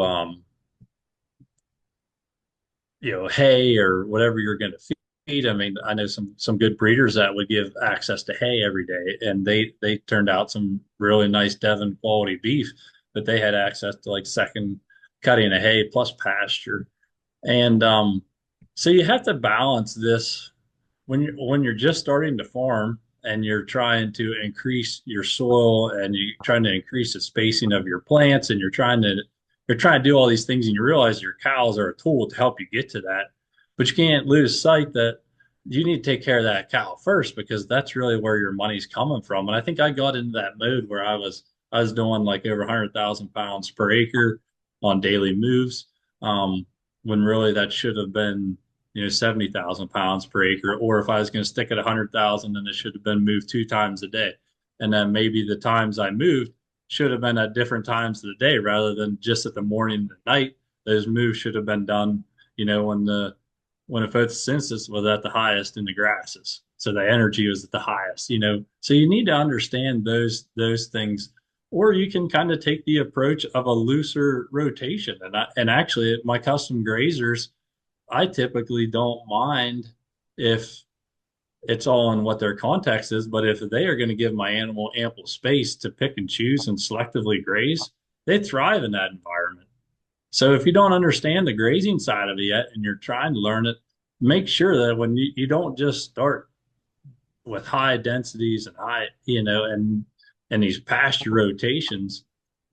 hay or whatever you're going to feed. I mean, I know some good breeders that would give access to hay every day, and they turned out some really nice Devon quality beef, but they had access to like second cutting of hay plus pasture, and so you have to balance this when you're just starting to farm and you're trying to increase your soil and you're trying to increase the spacing of your plants and you're trying to do all these things and you realize your cows are a tool to help you get to that. But you can't lose sight that you need to take care of that cow first because that's really where your money's coming from. And I think I got into that mode where I was doing like over 100,000 pounds per acre on daily moves, when really that should have been 70,000 pounds per acre. Or if I was going to stick at 100,000, then it should have been moved 2 times a day. And then maybe the times I moved should have been at different times of the day rather than just at the morning and the night. Those moves should have been done, when the photosynthesis was at the highest in the grasses. So the energy was at the highest. So you need to understand those things. Or you can kind of take the approach of a looser rotation. And actually my custom grazers, I typically don't mind if it's all in what their context is, but if they are going to give my animal ample space to pick and choose and selectively graze, they thrive in that environment. So if you don't understand the grazing side of it yet and you're trying to learn it, make sure that when you don't just start with high densities and and these pasture rotations,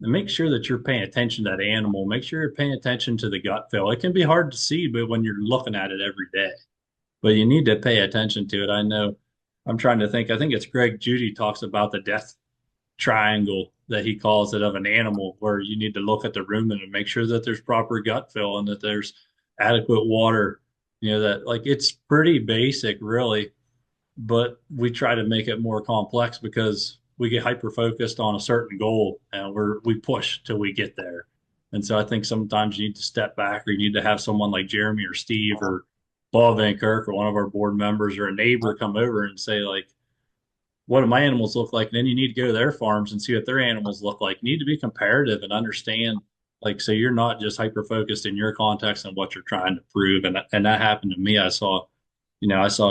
and make sure that you're paying attention to that animal. Make sure you're paying attention to the gut feel. It can be hard to see, but when you're looking at it every day, but you need to pay attention to it. I know I'm trying to think. I think it's Greg Judy talks about the death triangle that he calls it of an animal, where you need to look at the rumen and make sure that there's proper gut fill and that there's adequate water. That like it's pretty basic, really, but we try to make it more complex because we get hyper focused on a certain goal and we push till we get there. And so I think sometimes you need to step back or you need to have someone like Jeremy or Steve or Bob Van Kirk or one of our board members or a neighbor come over and say like, what do my animals look like? And then you need to go to their farms and see what their animals look like. You need to be comparative and understand, like, so you're not just hyper focused in your context and what you're trying to prove. And that happened to me. I saw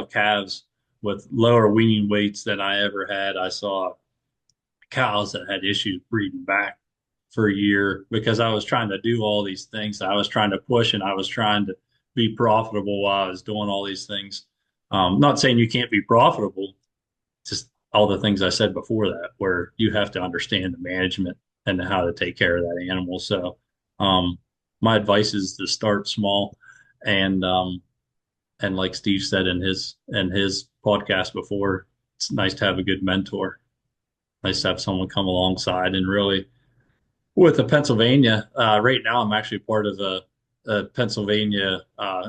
calves with lower weaning weights than I ever had. I saw cows that had issues breeding back for a year because I was trying to do all these things. I was trying to push and I was trying to be profitable while I was doing all these things. Not saying you can't be profitable, just all the things I said before that, where you have to understand the management and how to take care of that animal. So, my advice is to start small, and like Steve said in his podcast before, it's nice to have a good mentor. Nice to have someone come alongside and really with the Pennsylvania. Right now, I'm actually part of a Pennsylvania.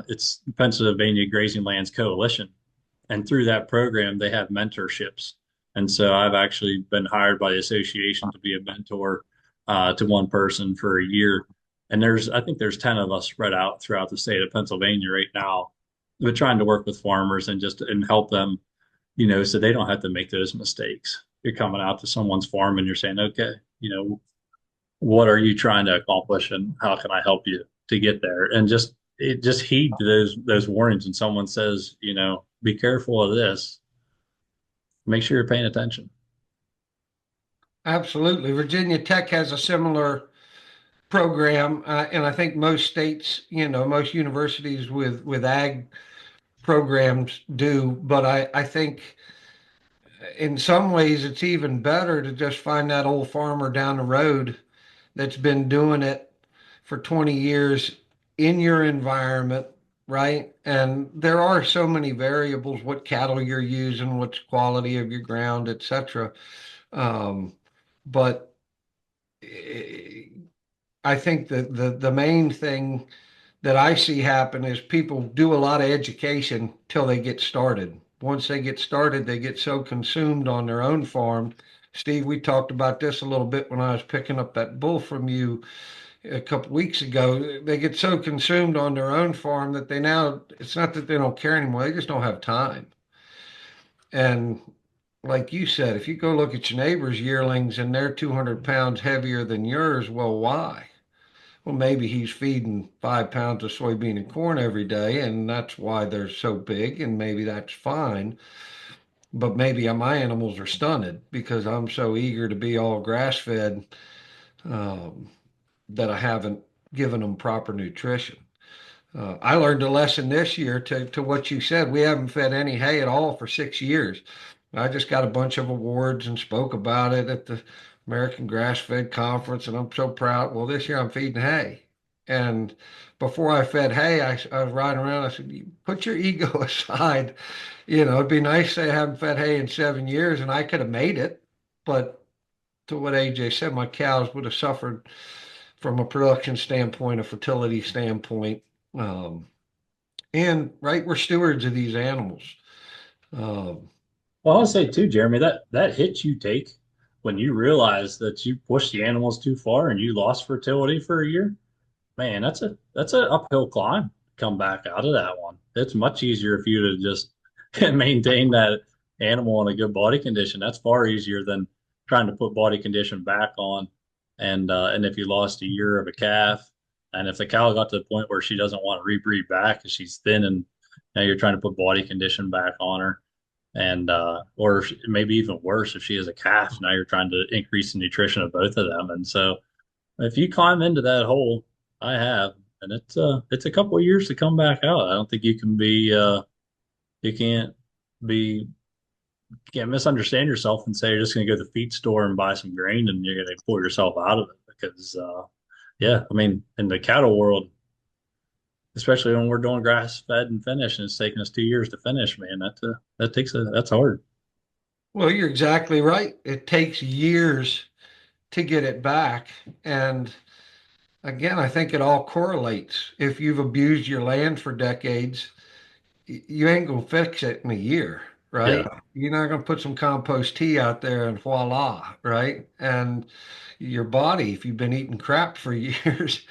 It's Pennsylvania Grazing Lands Coalition, and through that program, they have mentorships And so I've actually been hired by the association to be a mentor to one person for a year. And I think there's 10 of us spread out throughout the state of Pennsylvania right now. We're trying to work with farmers and help them, so they don't have to make those mistakes. You're coming out to someone's farm and you're saying, okay, what are you trying to accomplish and how can I help you to get there? And just heed those warnings when someone says, be careful of this. Make sure you're paying attention. Absolutely. Virginia Tech has a similar program, and I think most states, most universities with ag programs do. But I think in some ways it's even better to just find that old farmer down the road that's been doing it for 20 years in your environment, right? And there are so many variables, what cattle you're using, what's quality of your ground, etc. Um, but eh, I think that the main thing that I see happen is people do a lot of education till they get started. Once they get started, they get so consumed on their own farm. Steve, we talked about this a little bit when I was picking up that bull from you a couple weeks ago. They get so consumed on their own farm that it's not that they don't care anymore, they just don't have time. And like you said, if you go look at your neighbor's yearlings and they're 200 pounds heavier than yours, well, why? Well, maybe he's feeding 5 pounds of soybean and corn every day, and that's why they're so big, and maybe that's fine. But maybe my animals are stunted because I'm so eager to be all grass fed, um, that I haven't given them proper nutrition. I learned a lesson this year to what you said. We haven't fed any hay at all for 6 years. I just got a bunch of awards and spoke about it at the American Grass Fed Conference, and I'm so proud. Well, this year I'm feeding hay. And before I fed hay, I was riding around. I said, "You put your ego aside. It'd be nice to say I haven't fed hay in 7 years, and I could have made it. But to what AJ said, my cows would have suffered from a production standpoint, a fertility standpoint. Um, and right, we're stewards of these animals. Um, Well, I'll say too, Jeremy, that hit you take when you realize that you pushed the animals too far and you lost fertility for a year. Man, that's a uphill climb to come back out of that one. It's much easier if you to just maintain that animal in a good body condition. That's far easier than trying to put body condition back on. And if you lost a year of a calf, and if the cow got to the point where she doesn't want to rebreed back because she's thin, and now you're trying to put body condition back on her, and or maybe even worse if she has a calf, now you're trying to increase the nutrition of both of them. And so if you climb into that hole, I have, and it's a couple of years to come back out. I don't think you can't be you can't misunderstand yourself and say you're just going to go to the feed store and buy some grain and you're going to pull yourself out of it because yeah, I mean in the cattle world, especially when we're doing grass fed and finish and it's taking us 2 years to finish, man, that's hard. well, you're exactly right. It takes years to get it back. And again, I think it all correlates. If you've abused your land for decades, you ain't gonna fix it in a year, right? Yeah, You're not gonna put some compost tea out there and voila, right? And your body, if you've been eating crap for years,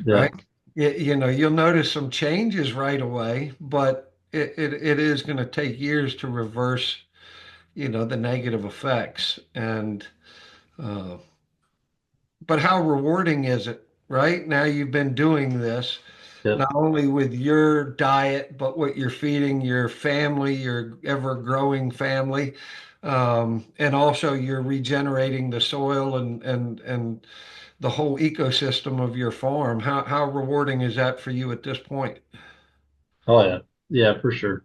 yeah. right? You'll notice some changes right away, but it is going to take years to reverse, the negative effects. And uh, but how rewarding is it, right? Now you've been doing this Yep. not only with your diet, but what you're feeding your family, your ever growing family. And also you're regenerating the soil and the whole ecosystem of your farm. How rewarding is that for you at this point? Oh yeah. Yeah, for sure.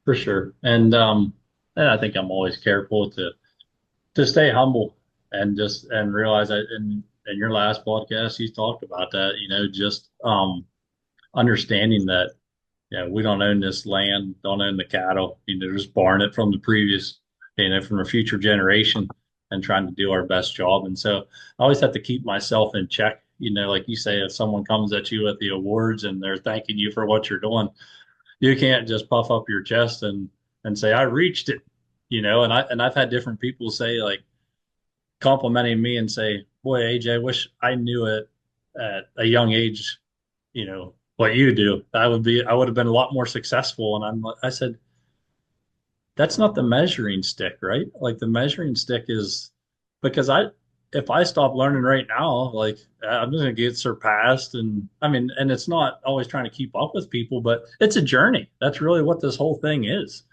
For sure. And I think I'm always careful to stay humble and just and realize that in your last podcast you talked about that, just understanding that we don't own this land, don't own the cattle, just borrowing it from the previous, from a future generation and trying to do our best job. And so I always have to keep myself in check. Like you say, if someone comes at you at the awards and they're thanking you for what you're doing, you can't just puff up your chest and say, I reached it. and I've had different people say like complimenting me and say, "Boy, AJ, I wish I knew it at a young age, what you do. I would have been a lot more successful." And I said, that's not the measuring stick, right? Like the measuring stick is because if I stop learning right now, like I'm just gonna get surpassed. And I mean, and it's not always trying to keep up with people, but it's a journey. That's really what this whole thing is.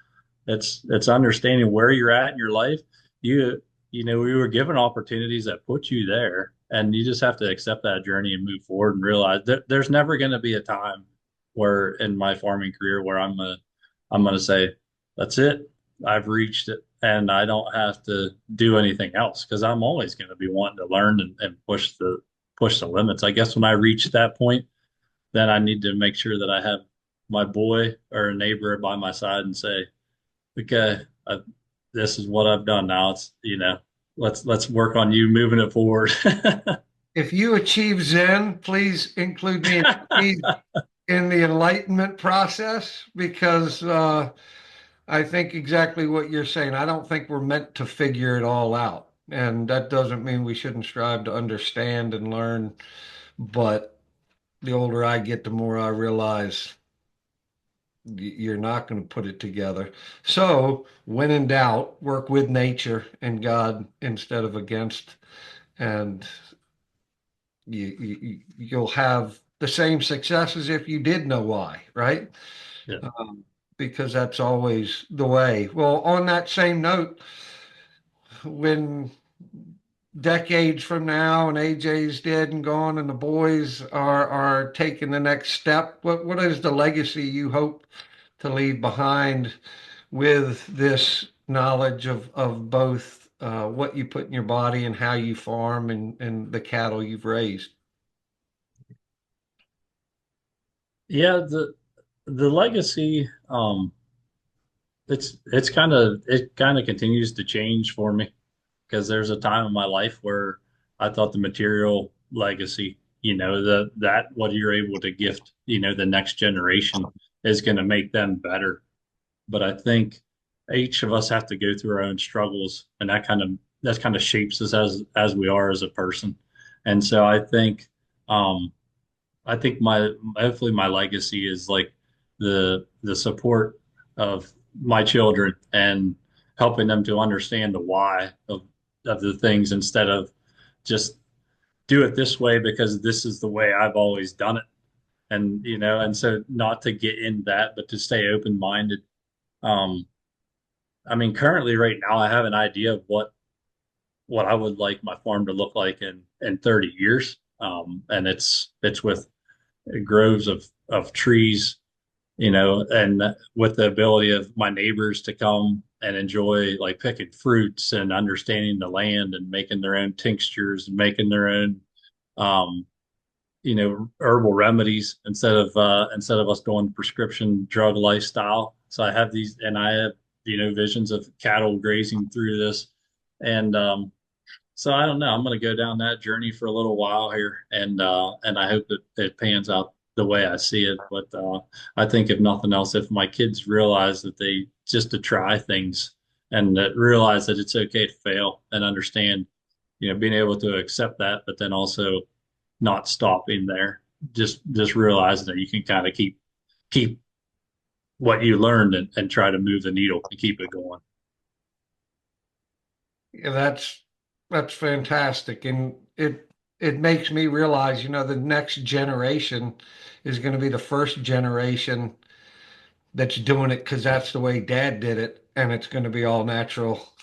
It's understanding where you're at in your life. You we were given opportunities that put you there, and you just have to accept that journey and move forward and realize that there's never going to be a time where in my farming career where I'm gonna say that's it. I've reached it, and I don't have to do anything else because I'm always going to be wanting to learn and push the limits. I guess when I reach that point, then I need to make sure that I have my boy or a neighbor by my side and say, okay, this is what I've done now. It's, let's work on you moving it forward. If you achieve Zen, please include me in the enlightenment process because I think exactly what you're saying. I don't think we're meant to figure it all out. And that doesn't mean we shouldn't strive to understand and learn. But the older I get, the more I realize you're not going to put it together. So, when in doubt, work with nature and God instead of against, and you'll have the same success as if you did know why, right? Yeah. Because that's always the way. Well, on that same note, when decades from now and AJ's dead and gone and the boys are taking the next step, what is the legacy you hope to leave behind with this knowledge of both what you put in your body and how you farm and the cattle you've raised? Yeah, the legacy, it kind of continues to change for me because there's a time in my life where I thought the material legacy, that what you're able to gift, the next generation is going to make them better. But I think each of us have to go through our own struggles, and that kind of shapes us as we are as a person. And so I think my hopefully my legacy is like the support of my children and helping them to understand the why of the things instead of just do it this way because this is the way I've always done it. And so not to get in that, but to stay open-minded. Um, I mean, currently right now I have an idea of what I would like my farm to look like in 30 years. And it's with groves of trees, and with the ability of my neighbors to come and enjoy like picking fruits and understanding the land and making their own tinctures and making their own um, herbal remedies instead of us going prescription drug lifestyle. So I have these, and I have visions of cattle grazing through this, and so I don't know. I'm going to go down that journey for a little while here, and I hope that it pans out the way I see it. But I think if nothing else, if my kids realize that they just to try things and that realize that it's okay to fail and understand, being able to accept that, but then also not stopping there, just realizing that you can kind of keep what you learned and try to move the needle and keep it going. Yeah, that's fantastic, and it makes me realize, the next generation is going to be the first generation that's doing it because that's the way Dad did it, and it's going to be all natural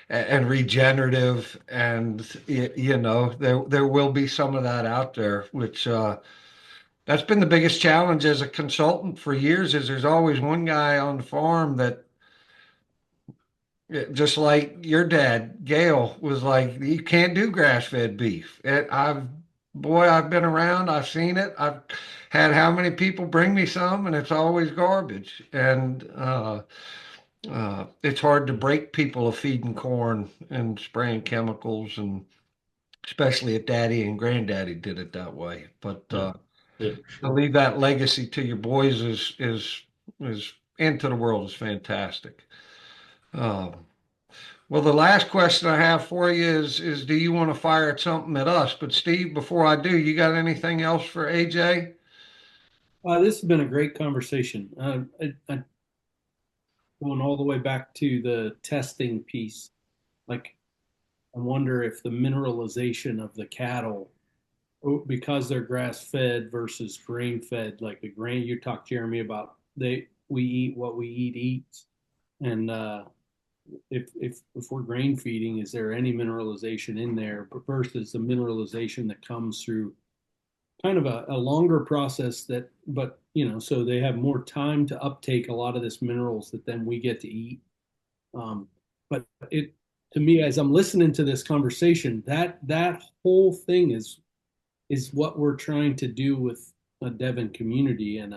and regenerative, and there will be some of that out there, which that's been the biggest challenge as a consultant for years. Is there's always one guy on the farm that just like your dad, Gail, was like, you can't do grass-fed beef. I've been around, I've seen it. I've had how many people bring me some, and it's always garbage. And it's hard to break people of feeding corn and spraying chemicals, and especially if daddy and granddaddy did it that way. But Yeah, yeah, for to sure. leave that legacy to your boys is into the world is fantastic. Um, well, the last question I have for you is do you want to fire at something at us? But Steve, before I do, you got anything else for AJ? This has been a great conversation. Going all the way back to the testing piece, like I wonder if the mineralization of the cattle, because they're grass fed versus grain fed, like the grain you talked, Jeremy, about we eat what we eats, and if we're grain feeding, is there any mineralization in there versus the mineralization that comes through kind of a longer process that, but so they have more time to uptake a lot of this minerals that then we get to eat. But it, to me, as I'm listening to this conversation, that whole thing is what we're trying to do with a Devon community and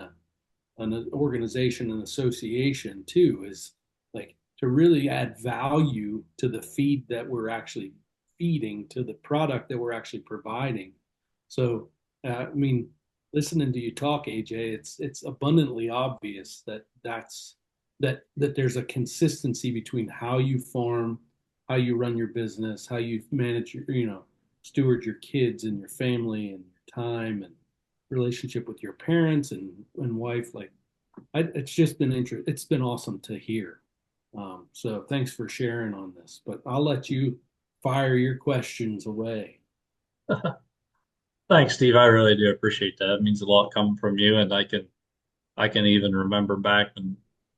an organization and association too, is like to really add value to the feed that we're actually feeding, to the product that we're actually providing. So I mean, listening to you talk, AJ, it's abundantly obvious that there's a consistency between how you farm, how you run your business, how you manage your, steward your kids and your family and your time and relationship with your parents and wife. Like, it's just been it's been awesome to hear. So thanks for sharing on this. But I'll let you fire your questions away. Thanks, Steve. I really do appreciate that. It means a lot coming from you, and I can even remember back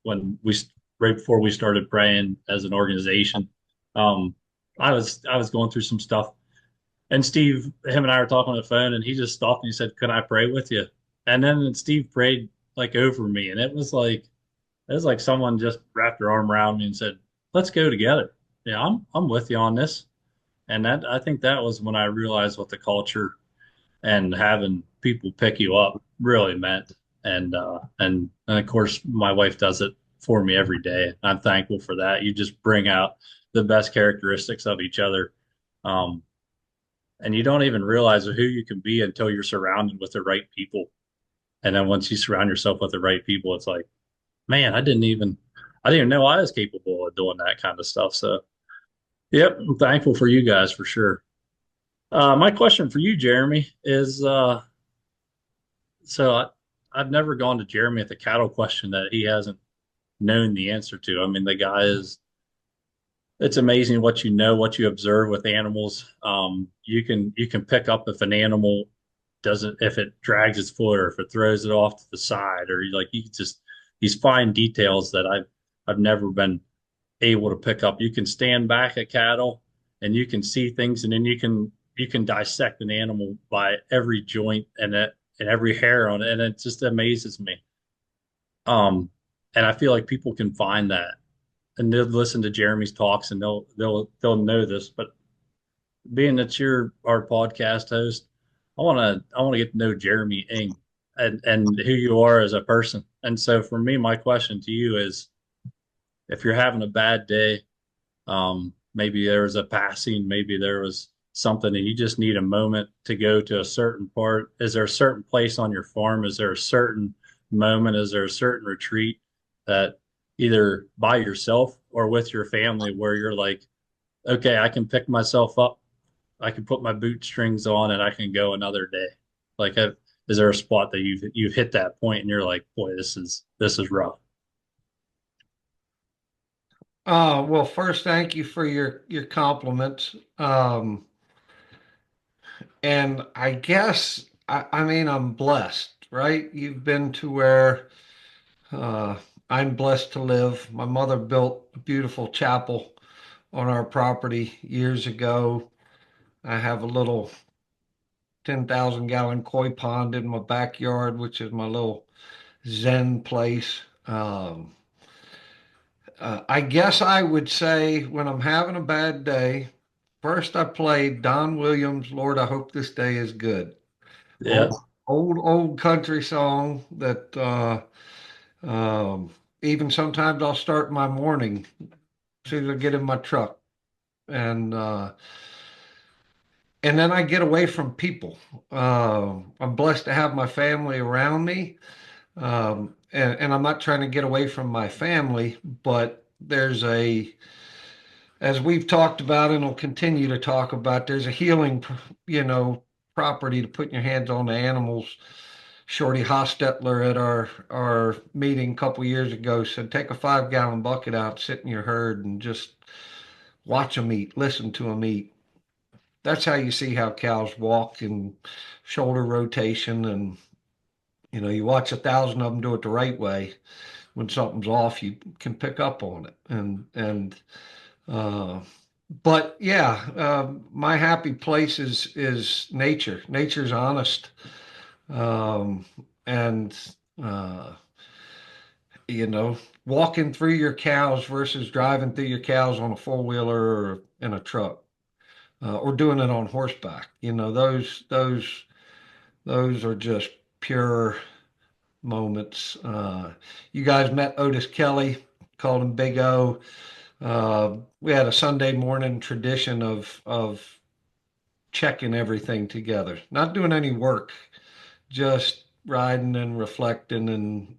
when we right before we started praying as an organization. Um, I was going through some stuff, and Steve, him and I were talking on the phone, and he just stopped and he said, "Can I pray with you?" And then Steve prayed like over me, and it was like someone just wrapped their arm around me and said, "Let's go together." Yeah, I'm with you on this. And that I think that was when I realized what the culture and having people pick you up really meant. And of course, my wife does it for me every day. I'm thankful for that. You just bring out the best characteristics of each other, um, and you don't even realize who you can be until you're surrounded with the right people. And then once you surround yourself with the right people, it's like, man, I didn't even know I was capable of doing that kind of stuff. So, yep, I'm thankful for you guys for sure. My question for you, Jeremy, is so I've never gone to Jeremy with a cattle question that he hasn't known the answer to. I mean, the guy is, it's amazing what you know, what you observe with animals. You can pick up if an animal doesn't, if it drags its foot or if it throws it off to the side, or you just these fine details that I've never been able to pick up. You can stand back at cattle and you can see things, and then you can dissect an animal by every joint and every hair on it, and it just amazes me. Um, and I feel like people can find that, and they'll listen to Jeremy's talks, and they'll know this. But being that you're our podcast host, I want to get to know Jeremy Ing and who you are as a person. And so for me, my question to you is, if you're having a bad day, maybe there was a passing, maybe there was something, and you just need a moment to go to a certain part. Is there a certain place on your farm? Is there a certain moment? Is there a certain retreat that either by yourself or with your family where you're like, okay, I can pick myself up, I can put my bootstrings on, and I can go another day? Like, is there a spot that you've hit that point and you're like, boy, this is rough? Well, first, thank you for your compliments. And I guess I mean I'm blessed, right? You've been to where uh, I'm blessed to live. My mother built a beautiful chapel on our property years ago. I have a little 10,000 gallon koi pond in my backyard, which is my little Zen place. I guess I would say when I'm having a bad day, first I play Don Williams, Lord, I hope this day is good. Yeah. Old, old country song that um, even sometimes I'll start my morning as soon as I get in my truck. And and then I get away from people. I'm blessed to have my family around me. And I'm not trying to get away from my family, but there's a, as we've talked about and will continue to talk about, there's a healing, property to put in your hands on the animals. Shorty Hostetler at our meeting a couple years ago said, take a 5-gallon bucket out, sit in your herd, and just watch them eat, listen to them eat. That's how you see how cows walk and shoulder rotation, and you watch 1,000 of them do it the right way. When something's off, you can pick up on it, and uh, but yeah, my happy place is nature. Nature's honest, um, and uh, you know, walking through your cows versus driving through your cows on a four-wheeler or in a truck, or doing it on horseback. Those are just pure moments. You guys met Otis Kelly, called him Big O. We had a Sunday morning tradition of checking everything together, not doing any work, just riding and reflecting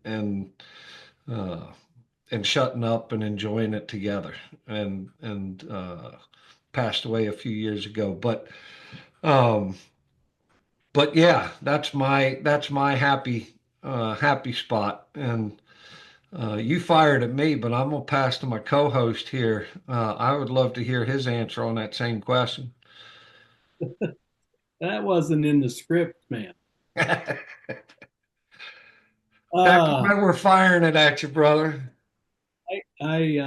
uh, and shutting up and enjoying it together. And passed away a few years ago, um, but yeah, that's my happy spot. And you fired at me, but I'm gonna pass to my co-host here. I would love to hear his answer on that same question. That wasn't in the script, man. That's Uh, why we're firing it at you, brother. I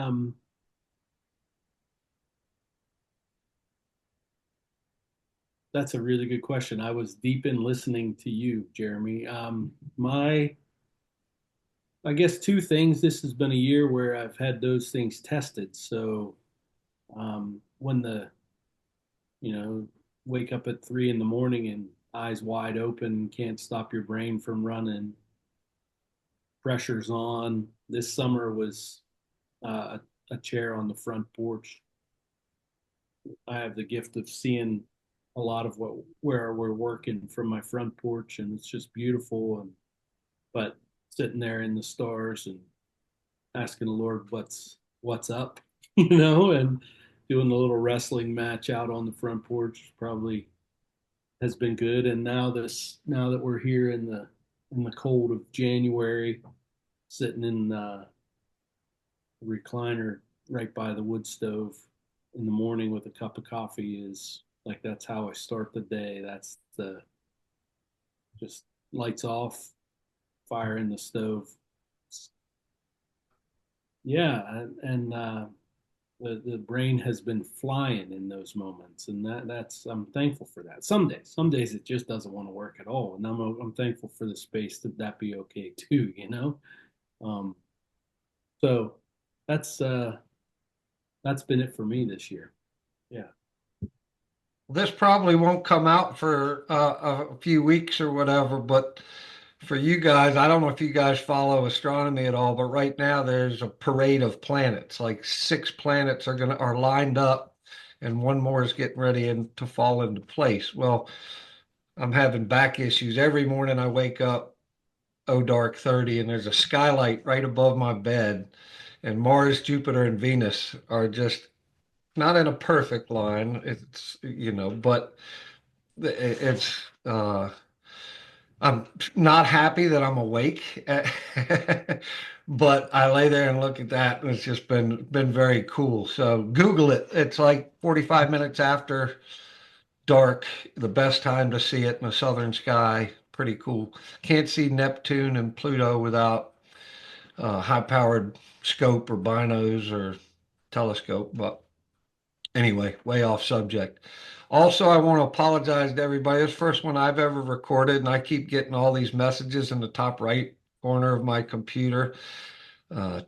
that's a really good question. I was deep in listening to you, Jeremy. I guess two things. This has been a year where I've had those things tested. So when you know, wake up at 3 in the morning and eyes wide open, can't stop your brain from running, pressure's on. This summer was a chair on the front porch. I have the gift of seeing a lot of where we're working from my front porch, and it's just beautiful. And but sitting there in the stars and asking the Lord what's up, and doing the little wrestling match out on the front porch probably has been good. And now that we're here in the cold of January, sitting in the recliner right by the wood stove in the morning with a cup of coffee is like that's how I start the day. That's the just lights off, fire in the stove. Yeah, and the brain has been flying in those moments, and that's I'm thankful for that. Some days it just doesn't want to work at all, and I'm thankful for the space to that be okay too. Um, so that's uh, that's been it for me this year. Yeah. This probably won't come out for a few weeks or whatever, but for you guys, I don't know if you guys follow astronomy at all, but right now there's a parade of planets. Like 6 planets are lined up, and one more is getting ready to fall into place. Well, I'm having back issues. Every morning I wake up, oh dark 30, and there's a skylight right above my bed, and Mars, Jupiter, and Venus are just not in a perfect line. But it's I'm not happy that I'm awake, but I lay there and look at that, and it's just been very cool. So Google it. It's like 45 minutes after dark, the best time to see it in the southern sky. Pretty cool. Can't see Neptune and Pluto without high-powered scope or binos or telescope, but anyway, way off subject. Also, I want to apologize to everybody. It's the first one I've ever recorded, and I keep getting all these messages in the top right corner of my computer,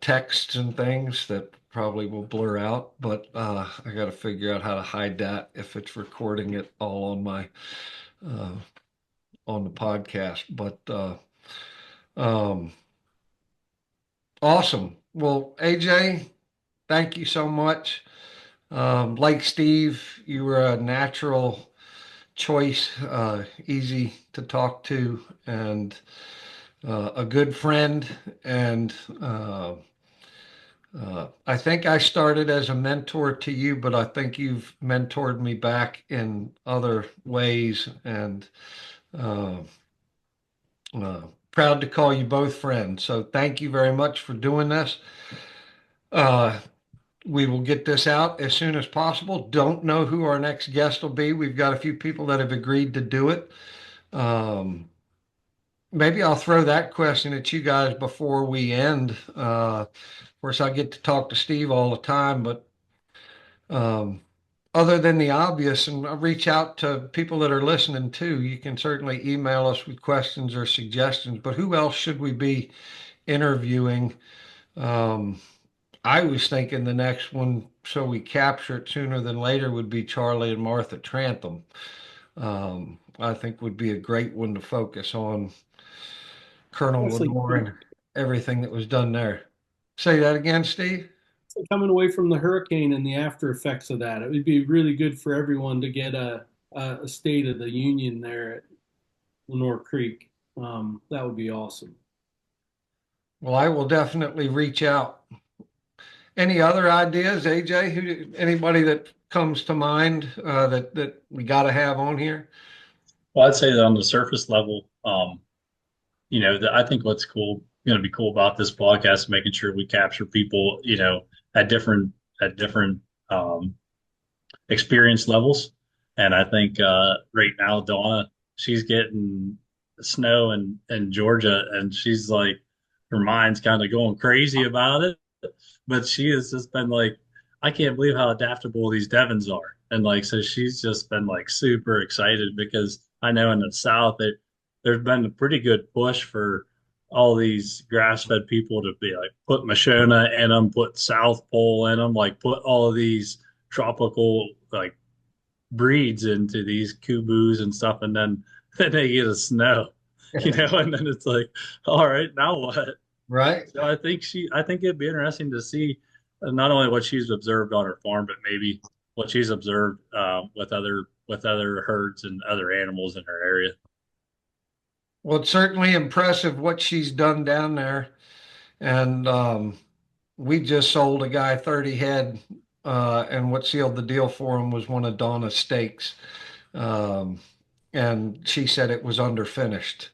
texts and things that probably will blur out, but I got to figure out how to hide that if it's recording it all uh, on the podcast. But um, awesome. Well, AJ, thank you so much. Like Steve, you were a natural choice, easy to talk to, and a good friend, and I think I started as a mentor to you, but I think you've mentored me back in other ways, and uh, uh, proud to call you both friends. So thank you very much for doing this. Uh, we will get this out as soon as possible. Don't know who our next guest will be. We've got a few people that have agreed to do it. Um, Maybe I'll throw that question at you guys before we end. Of course, I get to talk to Steve all the time, but um, other than the obvious, and I reach out to people that are listening too, you can certainly email us with questions or suggestions. But who else should we be interviewing? Um, I was thinking the next one, so we capture it sooner than later, would be Charlie and Martha Trantham. I think would be a great one to focus on Colonel Honestly, Lenore and everything that was done there. Say that again, Steve. coming away from the hurricane and the after effects of that, it would be really good for everyone to get a state of the union there at Lenore Creek. That would be awesome. Well, I will definitely reach out. Any other ideas, AJ? Anybody that comes to mind that we got to have on here? Well, I'd say that on the surface level, I think what's going to be cool about this podcast is making sure we capture people, at different um, experience levels. And I think right now, Donna, she's getting snow in Georgia, and she's like, her mind's kind of going crazy about it. But she has just been like, I can't believe how adaptable these Devons are. And like, so she's just been like super excited because I know in the South, there's been a pretty good push for all these grass-fed people to be like, put Mashona in them, put South Pole in them, like put all of these tropical like breeds into these kubus and stuff, and then they get a snow, and then it's like, all right, now what? Right. So I think it'd be interesting to see not only what she's observed on her farm, but maybe what she's observed with other herds and other animals in her area. Well, it's certainly impressive what she's done down there. And we just sold a guy 30 head, and what sealed the deal for him was one of Donna's steaks. Um, and she said it was underfinished.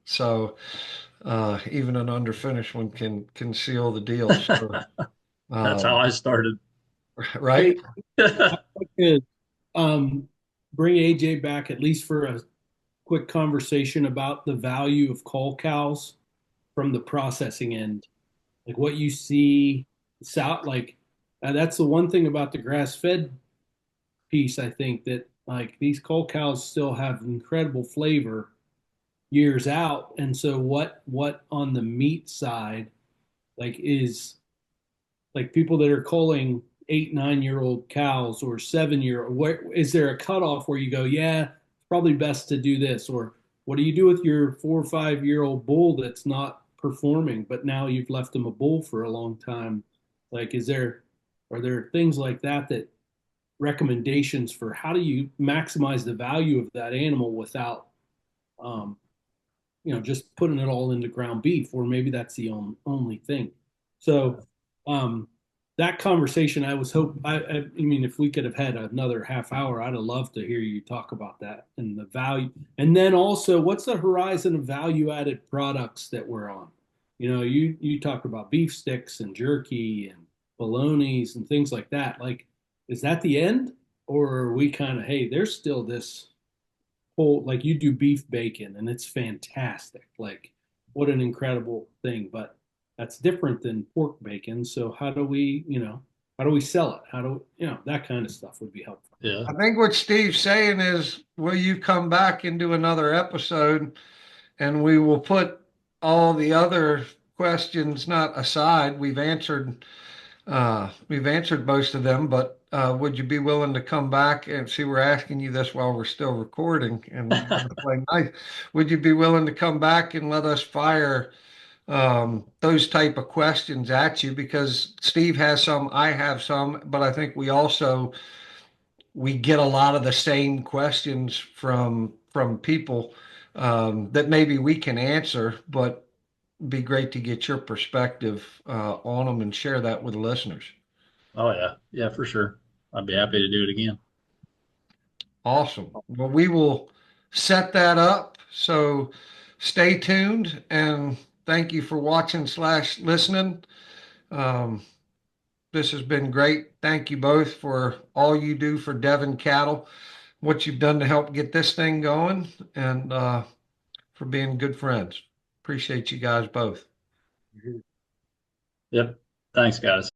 So even an underfinished one can seal the deal. So, That's how um, I started. right? I could bring AJ back at least for a quick conversation about the value of cull cows from the processing end, like what you see south. Like that's the one thing about the grass-fed piece. I think that like these cull cows still have incredible flavor years out, and so what on the meat side, like is like people that are culling 8, 9 year old cows or 7 year, where is there a cutoff where you go, yeah, it's probably best to do this? Or what do you do with your 4 or 5 year old bull that's not performing, but now you've left him a bull for a long time? Like, are there things like that, that recommendations for how do you maximize the value of that animal without, um, just putting it all into ground beef, or maybe that's the only thing. So um, that conversation, I was hope. I mean, if we could have had another half hour, I'd have loved to hear you talk about that and the value. And then also, what's the horizon of value-added products that we're on? You talked about beef sticks and jerky and bolognas and things like that. Like, is that the end, or are we kind of, hey, there's still this whole, like you do beef bacon and it's fantastic. Like what an incredible thing, but that's different than pork bacon. So how do we sell it? How do, that kind of stuff would be helpful. Yeah. I think what Steve's saying is, will you come back and do another episode, and we will put all the other questions not aside. We've answered most of them, but would you be willing to come back and see? We're asking you this while we're still recording and playing nice. Would you be willing to come back and let us fire those type of questions at you? Because Steve has some, I have some, but I think we get a lot of the same questions from people that maybe we can answer, but be great to get your perspective on them and share that with the listeners. Oh yeah, yeah, for sure. I'd be happy to do it again. Awesome. Well, we will set that up. So stay tuned and thank you for watching / listening. Um, this has been great. Thank you both for all you do for Devon cattle, what you've done to help get this thing going, and for being good friends. Appreciate you guys both. Yep. Thanks, guys.